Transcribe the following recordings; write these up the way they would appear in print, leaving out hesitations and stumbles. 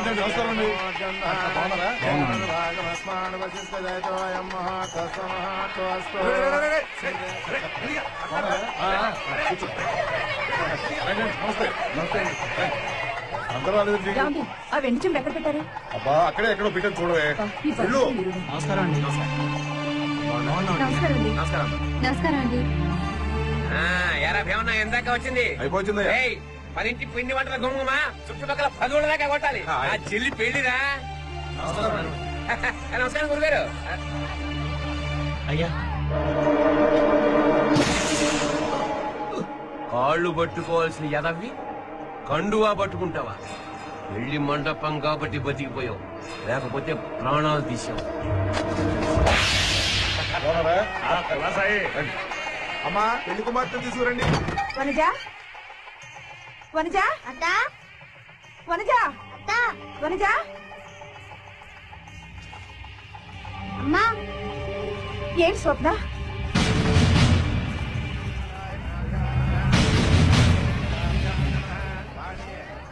నమస్కారం అండి. అందరూ ఆ వెండి చెంబు ఎక్కడ పెట్టారు? అబ్బా అక్కడే ఎక్కడో పెట్టాను చూడవే. నమస్కారం అండి. నమస్కారం అండి. నమస్కారం అండి. ఎరా భేమన్నా ఎందాక వచ్చింది అయిపోయింది. ఏయ్, 10 ఇంటి పిండి వంటల గుమ్మమా చుట్టుపక్కల 10 దాకా కొట్టాలి. ఆ చెల్లి పెళ్లిరా. నమస్కారం గురుగారు. అయ్యా కాళ్ళు పట్టుకోవాల్సిన ఎదవి కండువా పట్టుకుంటావా? పెళ్లి మండపం కాబట్టి బతికిపోయావు, లేకపోతే ప్రాణాలు తీసావు. అమ్మా పెళ్లి కుమార్తె తీసుకురండి. వనజ, వనజ, అత్త, వనజ, అత్త, వనజ. అమ్మా, ఏంటి స్వప్న?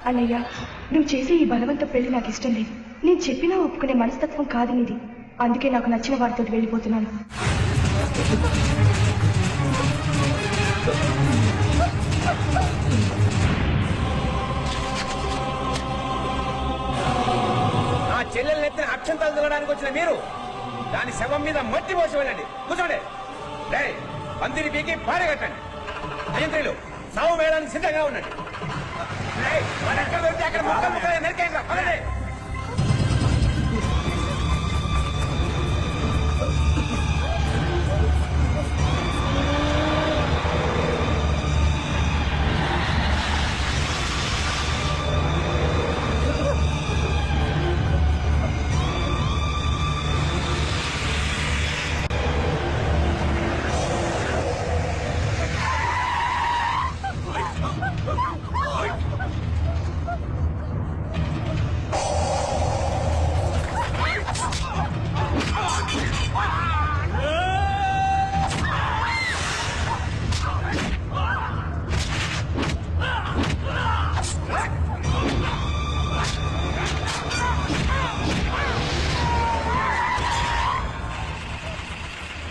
అన్నయ్య, నువ్వు చేసే ఈ బలవంత పెళ్లి నాకు ఇష్టం లేదు. నేను చెప్పినా ఒప్పుకునే మనస్తత్వం కాదు నీది. అందుకే నాకు నచ్చిన వారితో వెళ్ళిపోతున్నాను. నా చెల్లెల్ని ఎత్తిన అక్షంతాలు తినడానికి వచ్చిన మీరు దాని శవం మీద మట్టి పోసి వెళ్ళండి. కూర్చోండి. పందిరి పీకి పారగట్టండి. అయంత్రులు సావు వేయడానికి సిద్ధంగా ఉండండి. ఎక్కడ దొరికితే అక్కడ ముక్క ముక్కలు నరికేయండి. పదండి.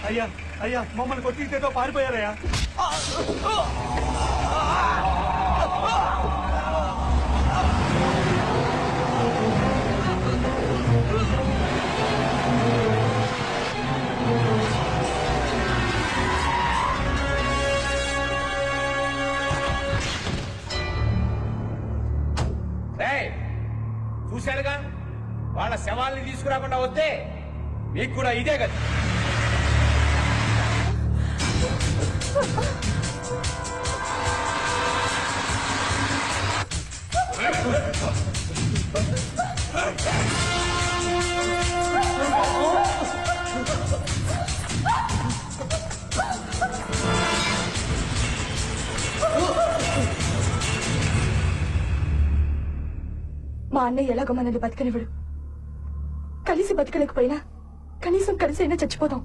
అయ్యా అయ్యా, మమ్మల్ని కొట్టితో పారిపోయారయ్యా. చూశారుగా, వాళ్ళ శవాల్ని తీసుకురాకుండా వస్తే మీకు కూడా ఇదే కదా. మా అన్నయ్య ఎలాగో మనల్ని బతకనివ్వడు. కలిసి బతకలేకపోయినా కనీసం కలిసి అయినా చచ్చిపోదాం.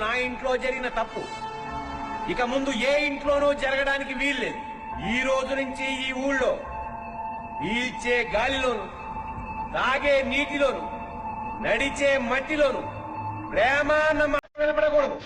నా ఇంట్లో జరిగిన తప్పు ఇక ముందు ఏ ఇంట్లోనూ జరగడానికి వీల్లేదు. ఈ రోజు నుంచి ఈ ఊళ్ళో పీల్చే గాలిలోను, తాగే నీటిలోను, నడిచే మట్టిలోను ప్రేమ వినపడకూడదు.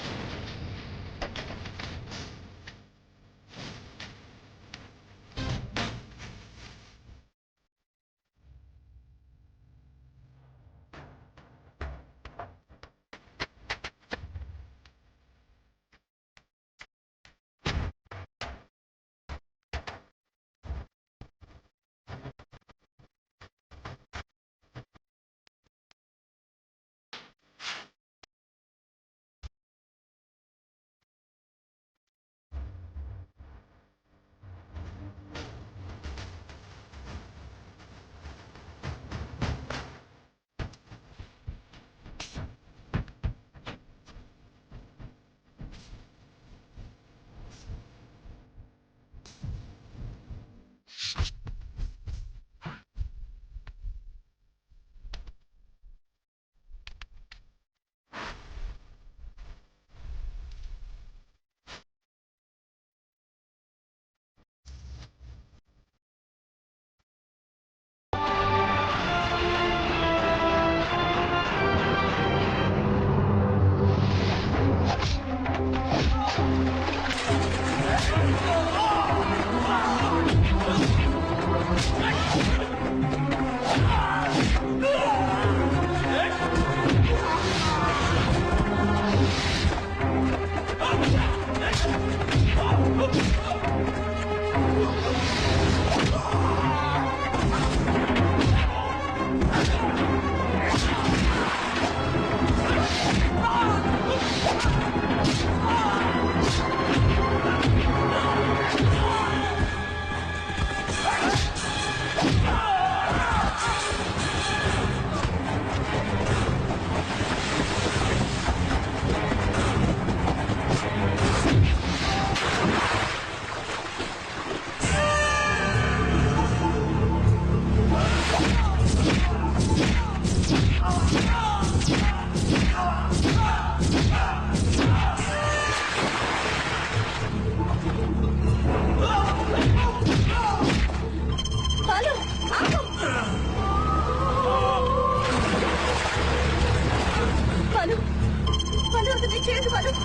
Balu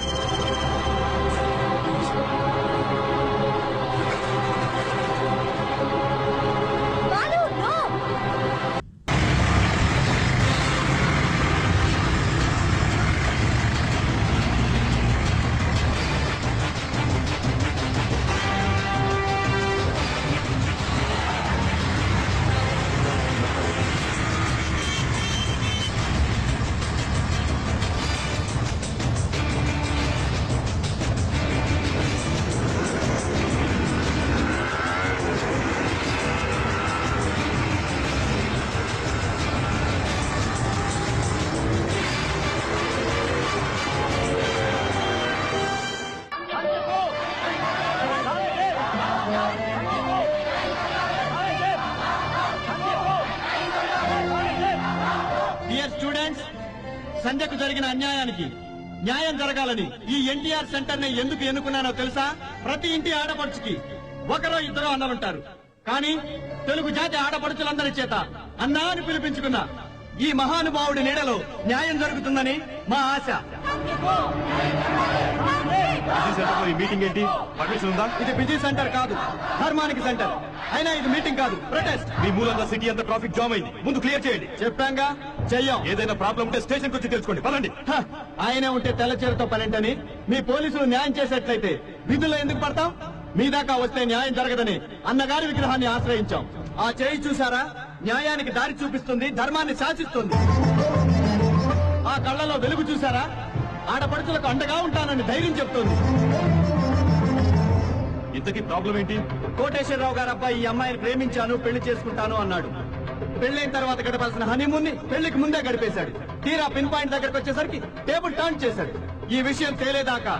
Balu no dear students, సంధ్యకు జరిగిన అన్యాయానికి న్యాయం జరగాలని ఈ ఎన్టీఆర్ సెంటర్ ని ఎందుకు ఎన్నుకున్నానో తెలుసా? ప్రతి ఇంటి ఆడపడుచుకి ఒకరో ఇద్దరో అన్నలుంటారు. కానీ తెలుగు జాతి ఆడపడుచులందరి చేత అన్నా అని పిలిపించుకున్న ఈ మహానుభావుడి నీడలో న్యాయం జరుగుతుందని మా ఆశ. ఈ మీటింగ్ ఏంటి? పర్మిషన్ ఉందా? ఇది బిజీ సెంటర్ కాదు, ధర్మానికి సెంటర్. అయినా ఇది మీటింగ్ కాదు, ప్రొటెస్ట్. మీ మూలంగా సిటీ అంతా ట్రాఫిక్ జామ్ అయింది. ముందు క్లియర్ చేయండి. చెప్పాంగా, చెయ్యం. ఏదైనా ప్రాబ్లం ఉంటే స్టేషన్ వచ్చి తెలుసుకోండి. పదండి. హ, ఆయనే ఉంటే తెల్లచీరతో పనేంటని మీ పోలీసులు న్యాయం చేసేట్లయితే విధుల్లో ఎందుకు పడతాం? మీ దాకా వస్తే న్యాయం జరగదని అన్నగారి విగ్రహాన్ని ఆశ్రయించాం. ఆ చేయి చూసారా? న్యాయానికి దారి చూపిస్తుంది, ధర్మాన్ని శాసిస్తుంది. ఆ కళ్ళలో వెలుగు చూసారా? ఆడపడుచులకు అండగా ఉంటానని ధైర్యం చెప్తుంది. ఇంతకీ ప్రాబ్లం ఏంటి? కోటేశ్వరరావు గారు అబ్బాయి ఈ అమ్మాయిని ప్రేమించాను, పెళ్లి చేసుకుంటాను అన్నాడు. పెళ్లైన తర్వాత గడపాల్సిన హనీమూన్ ని పెళ్లికి ముందే గడిపేశాడు. తీరా పిన్ పాయింట్ దగ్గరకు వచ్చేసరికి టేబుల్ టర్న్ చేశాడు. ఈ విషయం తేలేదాకా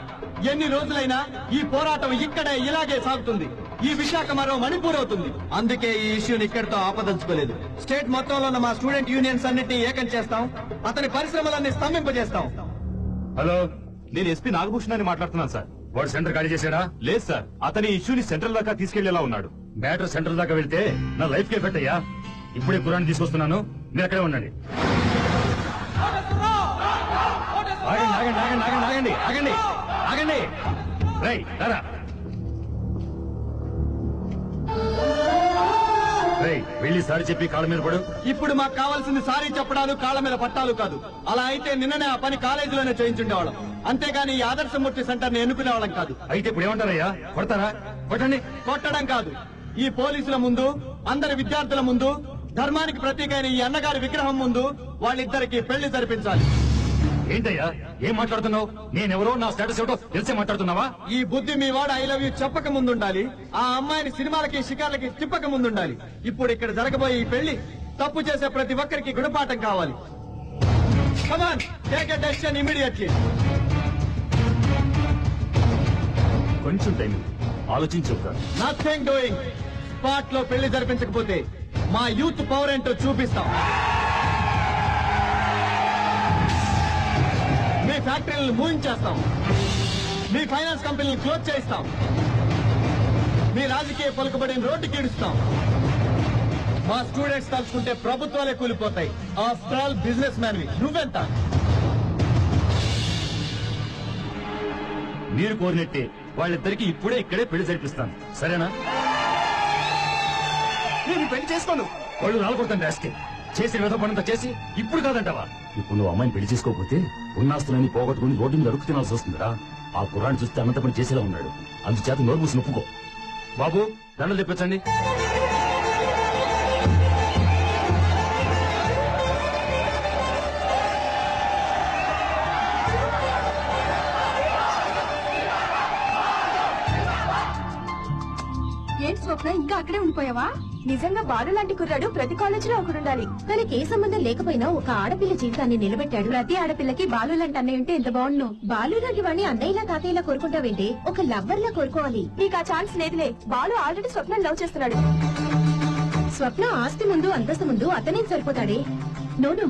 ఎన్ని రోజులైనా ఈ పోరాటం ఇక్కడే ఇలాగే సాగుతుంది. ఈ విశాఖ మరో మణిపూర్ అవుతుంది. అందుకే ఈ ఇష్యూని ఇక్కడితో ఆపదలుచుకోలేదు. స్టేట్ మొత్తంలో ఉన్న మా స్టూడెంట్ యూనియన్స్ అన్నింటినీ ఏకం చేస్తాం. అతని పరిశ్రమలన్నీ స్తంభింపజేస్తాం. హలో, నేను ఎస్పీ నాగభూషణాన్ని మాట్లాడుతున్నాను సార్. వాడు సెంటర్ ఖాళీ చేశాడా? లేదు సార్. అతని ఇష్యూని సెంట్రల్ దాకా తీసుకెళ్లేలా ఉన్నాడు. మ్యాటర్ సెంట్రల్ దాకా వెళ్తే నా లైఫ్ కి ఎఫెక్ట్ అయ్యా. ఇప్పుడే కురాన్ని తీసుకొస్తున్నాను, మీరు అక్కడే ఉండండి. ఆగండి ఆగండి ఆగండి ఆగండి ఆగండి ఆగండి ఆగండి. రై రారా. రై వెళ్ళి సారి చెప్పి కాళ్ళ మీద పడు. ఇప్పుడు మాకు కావాల్సింది సారీ చెప్పడాలు, కాళ్ళ మీద పట్టాలు కాదు. అలా అయితే నిన్ననే ఆ పని కాలేజీలోనే చేయించుండేవాళ్ళం. అంతేగాని ఈ ఆదర్శమూర్తి సెంటర్ ని ఎన్నుకునేవాళ్ళం కాదు. అయితే ఇప్పుడు ఏమంటారయ్యా? కొడతారా? కొట్టండి. కొట్టడం కాదు, ఈ పోలీసుల ముందు, అందరి విద్యార్థుల ముందు, ధర్మానికి ప్రతీకైన ఈ అన్నగారి విగ్రహం ముందు వాళ్ళిద్దరికి పెళ్లి జరిపించాలి. ఏంటయ్యా ఏం మాట్లాడుతున్నావు? నేనెవరో, నా స్టేటస్ ఏమిటో తెలిసే మాట్లాడుతున్నావా? ఈ బుద్ధి మీ వాడు ఐ లవ్ యూ చెప్పక ముందుండాలి. ఆ అమ్మాయిని సినిమాలకి షికార్లకి తిప్పక ముందుండాలి. ఇప్పుడు ఇక్కడ జరగబోయే ఈ పెళ్లి తప్పు చేసే ప్రతి ఒక్కరికి గుణపాఠం కావాలి. Come on, take a decision immediately. కొంచెం టైం ఆలోచించు. Nothing doing. స్పాట్ లో పెళ్లి జరిపించకపోతే మా యూత్ పవర్ ఏంటో చూపిస్తాం. మీ ఫ్యాక్టరీలను మూయించేస్తాం. మీ ఫైనాన్స్ కంపెనీలను క్లోజ్ చేయిస్తాం. మీ రాజకీయ పలుకుబడిని రోడ్డుకి ఈడుస్తాం. మా స్టూడెంట్స్ తలుచుకుంటే ప్రభుత్వాలే కూలిపోతాయి. ఆఫ్టర్ ఆల్ బిజినెస్ మ్యాన్ నువ్వెంత? మీరు కోరినట్టే వాళ్ళిద్దరికి ఇప్పుడే ఇక్కడే పెళ్లి జరిపిస్తాను, సరేనా? నేను పెళ్లి చేసుకోను. వాళ్ళు రాలకూడదండి. రాస్కే చేసి విధ పనంతా చేసి ఇప్పుడు కాదంటావా? ఇప్పుడు నువ్వు అమ్మాయిని పెళ్లి చేసుకోకపోతే ఉన్నాస్తులని పోగొట్టుకుని రోడ్డు మీద అడుగు తినాల్సి వస్తుందిరా. ఆ కుర్రాన్ని చూస్తే అనంత పని చేసేలా ఉన్నాడు. అందుచేత నోరు మూసి నొప్పుకో. బాబు దండలు తెప్పించండి. ఏంటి స్వప్న ఇంకా అక్కడే ఉండిపోయావా? నిజంగా బాలు లాంటి కుర్రాడు ప్రతి కాలేజీలో ఒకడుండాలి. తనకి ఏ సంబంధం లేకపోయినా ఒక ఆడపిల్ల జీవితాన్ని నిలబెట్టాడు. ప్రతి ఆడపిల్లకి బాలు లాంటి అన్నయ్య ఉంటే ఎంత బాగుండు. బాలు లాంటి వాడిని అన్నయ్యలా తాతయ్యలా కోరుకుంటావేంటి? ఒక లవ్వర్ లా కోరుకోవాలి. నీకు ఆ ఛాన్స్ లేదులే. బాలు ఆల్రెడీ స్వప్న లవ్ చేస్తున్నాడు. స్వప్న ఆస్తి ముందు అంతస్తు ముందు అతనే సరిపోతాడే. నోను,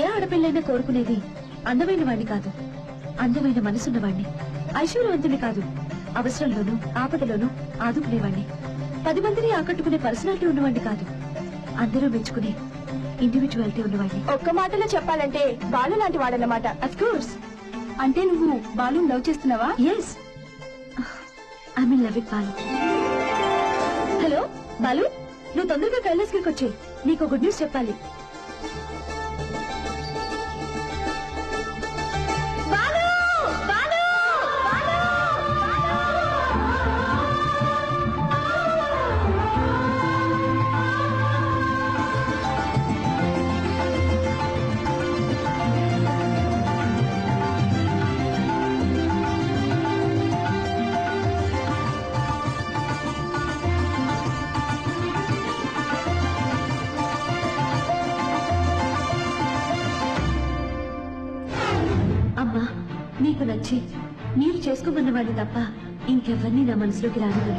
ఏ ఆడపిల్లైనా కోరుకునేది అందమైన వాడిని కాదు, అందమైన మనసున్నవాడిని. ఐశ్వర్యవంతుని కాదు, అవసరంలోనూ ఆపదలోనూ ఆదుకునేవాడిని. 10 మందిని ఆకట్టుకునే పర్సనాలిటీ ఉన్నవాడిని కాదు, అందరూ మెచ్చుకునే ఇండివిజువాలిటీ ఉన్నవాడిని. ఒక్క మాటలో చెప్పాలంటే బాలు లాంటి వాడన్నమాట. అఫ్ కోర్స్ అంటే నువ్వు బాలు లవ్ చేస్తున్నావా? Yes, I mean love it Balu. Hello Balu, నువ్వు తొందరగా కైలాసగిరికి వచ్చే, నీకు గుడ్ న్యూస్ చెప్పాలి. బాలు, బాలు, బాలు, అమ్మా, నీకు నచ్చి మీరు చేసుకోమన్న వాడిని తప్ప ఇంకెవరిని నా మనసులోకి రానివ్వను.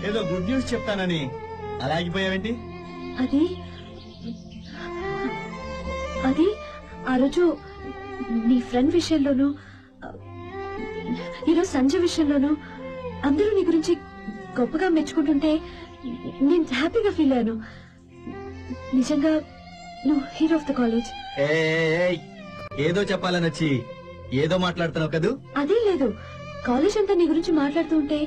ఏదో గుడ్ న్యూస్ చెప్తానని అలా ఆగిపోయావేంటి? అది అది ఆ రోజు నీ ఫ్రెండ్ విషయంలోనూ ఈరోజు సంజయ్ విషయంలోనూ అందరూ నీ గురించి గొప్పగా మెచ్చుకుంటుంటే నేను హ్యాపీగా ఫీల్ అయ్యాను. నిజంగా నువ్వు హీరో ఆఫ్ ద కాలేజ్. ఏయ్, ఏదో చెప్పాలని వచ్చి ఏదో మాట్లాడుతున్నావు కదూ? అదేం లేదు, కాలేజ్ అంతా నీ గురించి మాట్లాడుతూ ఉంటే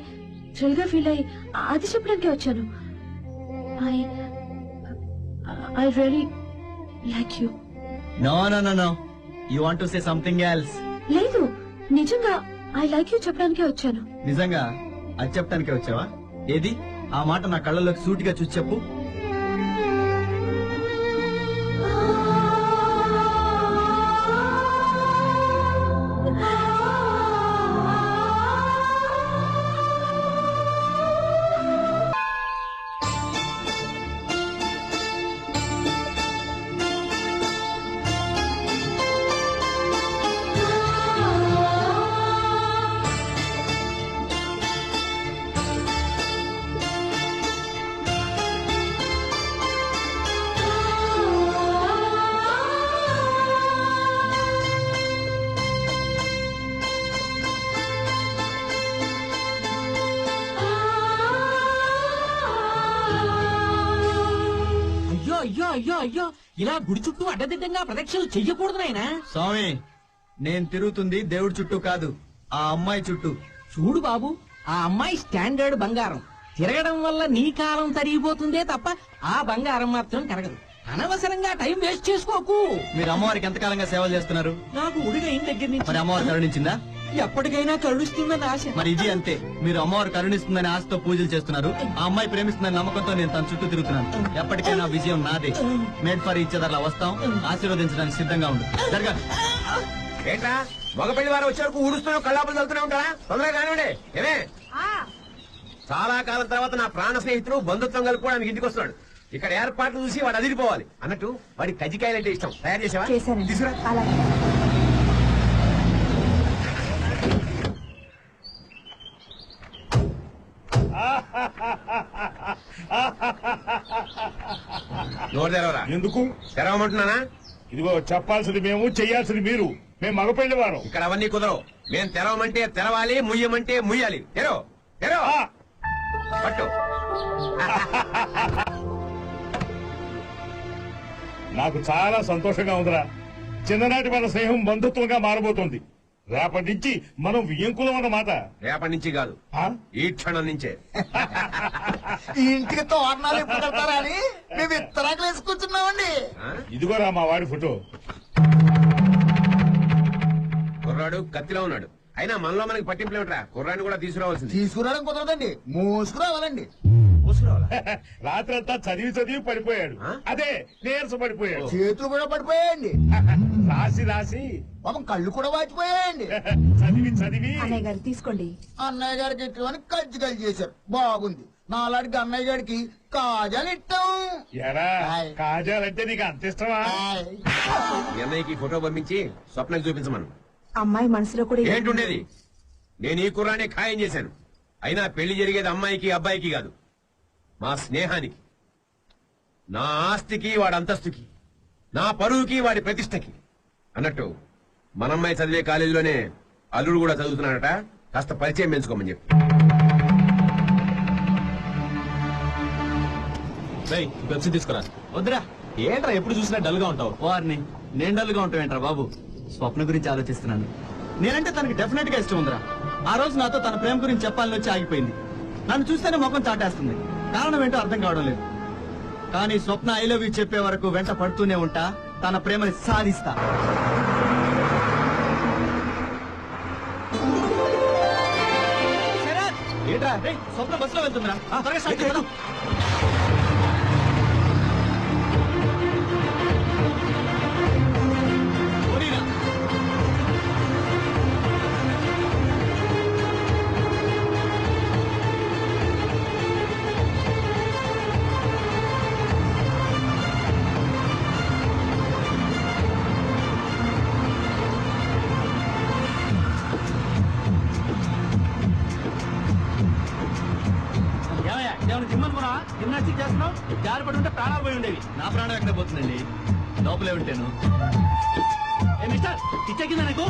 థ్రిల్ గా ఫీల్ అయ్యి అది చెప్పడానికే వచ్చాను. I really like you. No no no no, you want to say something else. లేదు, నిజంగా ఐ లైక్ యూ చెప్పడానికే వచ్చాను. నిజంగా అది చెప్పడానికే వచ్చావా? ఏది ఆ మాట నా కళ్ళలోకి సూటిగా చూసి చెప్పు. అయ్యో అయ్యో అయ్యో, ఇలా గుడి చుట్టూ అడ్డదిడ్డంగా ప్రదక్షిణలు చెయ్యకూడదు నాయనా. స్వామి, నేను తిరుగుతుంది దేవుడి చుట్టూ కాదు, ఆ అమ్మాయి చుట్టూ. చూడు బాబు, ఆ అమ్మాయి స్టాండర్డ్ బంగారం. తిరగడం వల్ల నీ కాలం తరిగిపోతుందే తప్ప ఆ బంగారం మాత్రం కరగదు. అనవసరంగా టైం వేస్ట్ చేసుకోకు. మీరు అమ్మవారికి ఎంతకాలంగా సేవలు చేస్తున్నారు? నాకు ఉడిగా అయిన దగ్గర మరి నుంచి అమ్మవారు కరుణించిందా? ఎప్పటికైనా కరుణిస్తుందని ఆశ. మరి ఇది అంతే, మీరు అమ్మవారు కరుణిస్తుందని ఆశతో పూజలు చేస్తున్నారు. ఆ అమ్మాయి ప్రేమిస్తుందని నమ్మకంతో నేను తన చుట్టూ తిరుగుతున్నాను. ఎప్పటికైనా విజయం నాదే. మేడ్ ఫర్ ఈచ్ అదర్ లా వస్తాం, ఆశీర్వదించడానికి సిద్ధంగా ఉండు. జరగా. ఏంట్రా మగ పెళ్లి వారు వచ్చే వరకు ఊడుస్తున్నావు, కళ్ళాపులు చదువుతూనే ఉంటారా? తొందరగా కానివ్వండి. ఏమే, చాలా కాలం తర్వాత నా ప్రాణ స్నేహితుడు బంధుత్వం కలుపుకోవడానికి ఇంటికి వస్తున్నాడు. ఇక్కడ ఏర్పాట్లు చూసి వాడు అదిరిపోవాలి అన్నట్టు. వాడి కజ్జికాయలంటే ఇష్టం. తయారు చేసావా? చేశానండి. తీసుకురా. అలాగే. నోరు తెరవరా. ఎందుకు? తెరవమంటున్నానా? ఇదిగో చెప్పాల్సింది మేము, చెయ్యాల్సింది మీరు. మేము మగపెళ్లి వారం. ఇక్కడ అవన్నీ కుదరవు. మేము తెరవమంటే తెరవాలి, ముయ్యమంటే ముయ్యాలి. తెరవ తెరవ పట్టు. నాకు చాలా సంతోషంగా ఉందిరా. చిన్ననాటి మన స్నేహం బంధుత్వంగా మారబోతోంది. రేపటి నుంచి మనం వియ్యంకులం అన్నమాట. రేపటి నుంచి కాదు, ఆ? ఈ క్షణం నుంచే. ఈ ఇంటికి తోరణాలు ఎప్పుడు కడతారా అని మేము ఇత్తరాకు వేసుకొచ్చున్నామండి. ఆ? ఇదిగోరా మా వాడి ఫోటో. కుర్రాడు కత్తిలో ఉన్నాడు. అయినా మనలో మనకి పట్టింపులు ఏమిట్రా? కుర్రాడిని కూడా తీసుకురావాల్సింది. తీసుకురావడం కుదరదండి, మోసుకురావాలండి. రాత్రంతా చదివి చదివి పడిపోయాడు. ఆ? అదే నీరస పడిపోయాడు. చేతులు కూడా పడిపోయాయండి, రాసి రాసి పాపం కళ్ళు కూడా వాచిపోయాయండి. చదివి చదివి అన్నయ్య గారు తీసుకోండి. అన్నయ్య గారికి ఇట్టమని కజ్జికాయలు చేశారు, బాగుంది. నాలాంటి అన్నయ్య గారికి కాజాలు ఇట్టాం. ఎరా హాయ్. కాజాలంటే నీకు అంత ఇష్టమా? హాయ్. మీ అన్నయ్యకి ఫోటో పంపించి స్వప్నకి చూపించమను. అమ్మాయి మనసులో కూడా ఏంటుండేది? నేను ఈ కుర్రానే ఖాయం చేశాను. అయినా పెళ్లి జరిగేది అమ్మాయికి అబ్బాయికి కాదు, మా స్నేహానికి. నా ఆస్తికి వాడి అంతస్తుకి, నా పరువుకి వాడి ప్రతిష్టకి. అన్నట్టు మన అమ్మాయి చదివే కాలేజీలోనే అల్లుడు కూడా చదువుతున్నాడట. కాస్త పరిచయం పెంచుకోమని చెప్పి. పెప్సీ తీసుకురా. వద్దురా. ఏంట్రా ఎప్పుడు చూసినా డల్ గా ఉంటావు? వారిని నేను డల్ గా ఉంటావేంట్రా బాబు? స్వప్న గురించి ఆలోచిస్తున్నాను. నేనంటే తనకి డెఫినెట్ గా ఇష్టం ఉందిరా. ఆ రోజు నాతో తన ప్రేమ గురించి చెప్పాలని వచ్చి ఆగిపోయింది. నన్ను చూస్తేనే ముఖం చాటేస్తుంది. కారణం ఏంటో అర్థం కావడం లేదు. కానీ స్వప్న ఐ లవ్ యూ చెప్పే వరకు వెంట పడుతూనే ఉంటా. తన ప్రేమని సాధిస్తా. ఏంట్రా స్వప్న బస్సులో వెళ్తుందిరా. త్వరగా స్టార్ట్ చేద్దాం. జిమ్నాస్టిక్ చేస్తున్నావు, జారిపడి ఉంటే ప్రాణాలు పోయి ఉండేవి. నా ప్రాణం ఎక్కడ పోతుందండి? లోపలే ఉంటాను. మిస్టర్ పిచ్చెక్కిందా నీకు?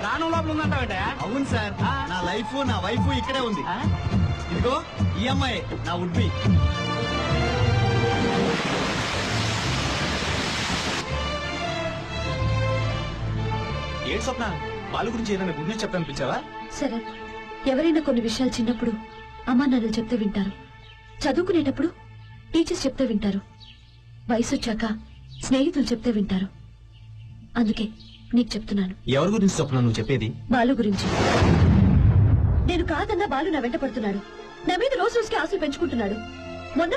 ప్రాణం లోపల ఉందంటావేంట? అవును సార్, నా లైఫ్ నా వైఫ్ ఇక్కడే ఉంది. ఇదిగో ఈ అమ్మాయి నా ఉడ్బి. ఏ స్వప్న, బాలు గురించి ఏదైనా గుడ్ న్యూస్ చెప్పాలనిపించావా? సరే, ఎవరైనా కొన్ని విషయాలు చిన్నప్పుడు అమ్మా నాన్నలు చెప్తే వింటారు, చదువుకునేటప్పుడు టీచర్స్ చెప్తే వింటారు, వయసు వచ్చాక స్నేహితులు చెప్తే వింటారు. అందుకే నీకు చెప్తున్నాను. ఎవరి గురించి స్వప్న నువ్వు చెప్పేది? బాలు గురించి. నేను కాదన్నా బాలు నా వెంట పడుతున్నాడు. నా మీద రోజు రోజుకి ఆశలు పెంచుకుంటున్నాడు. మొన్న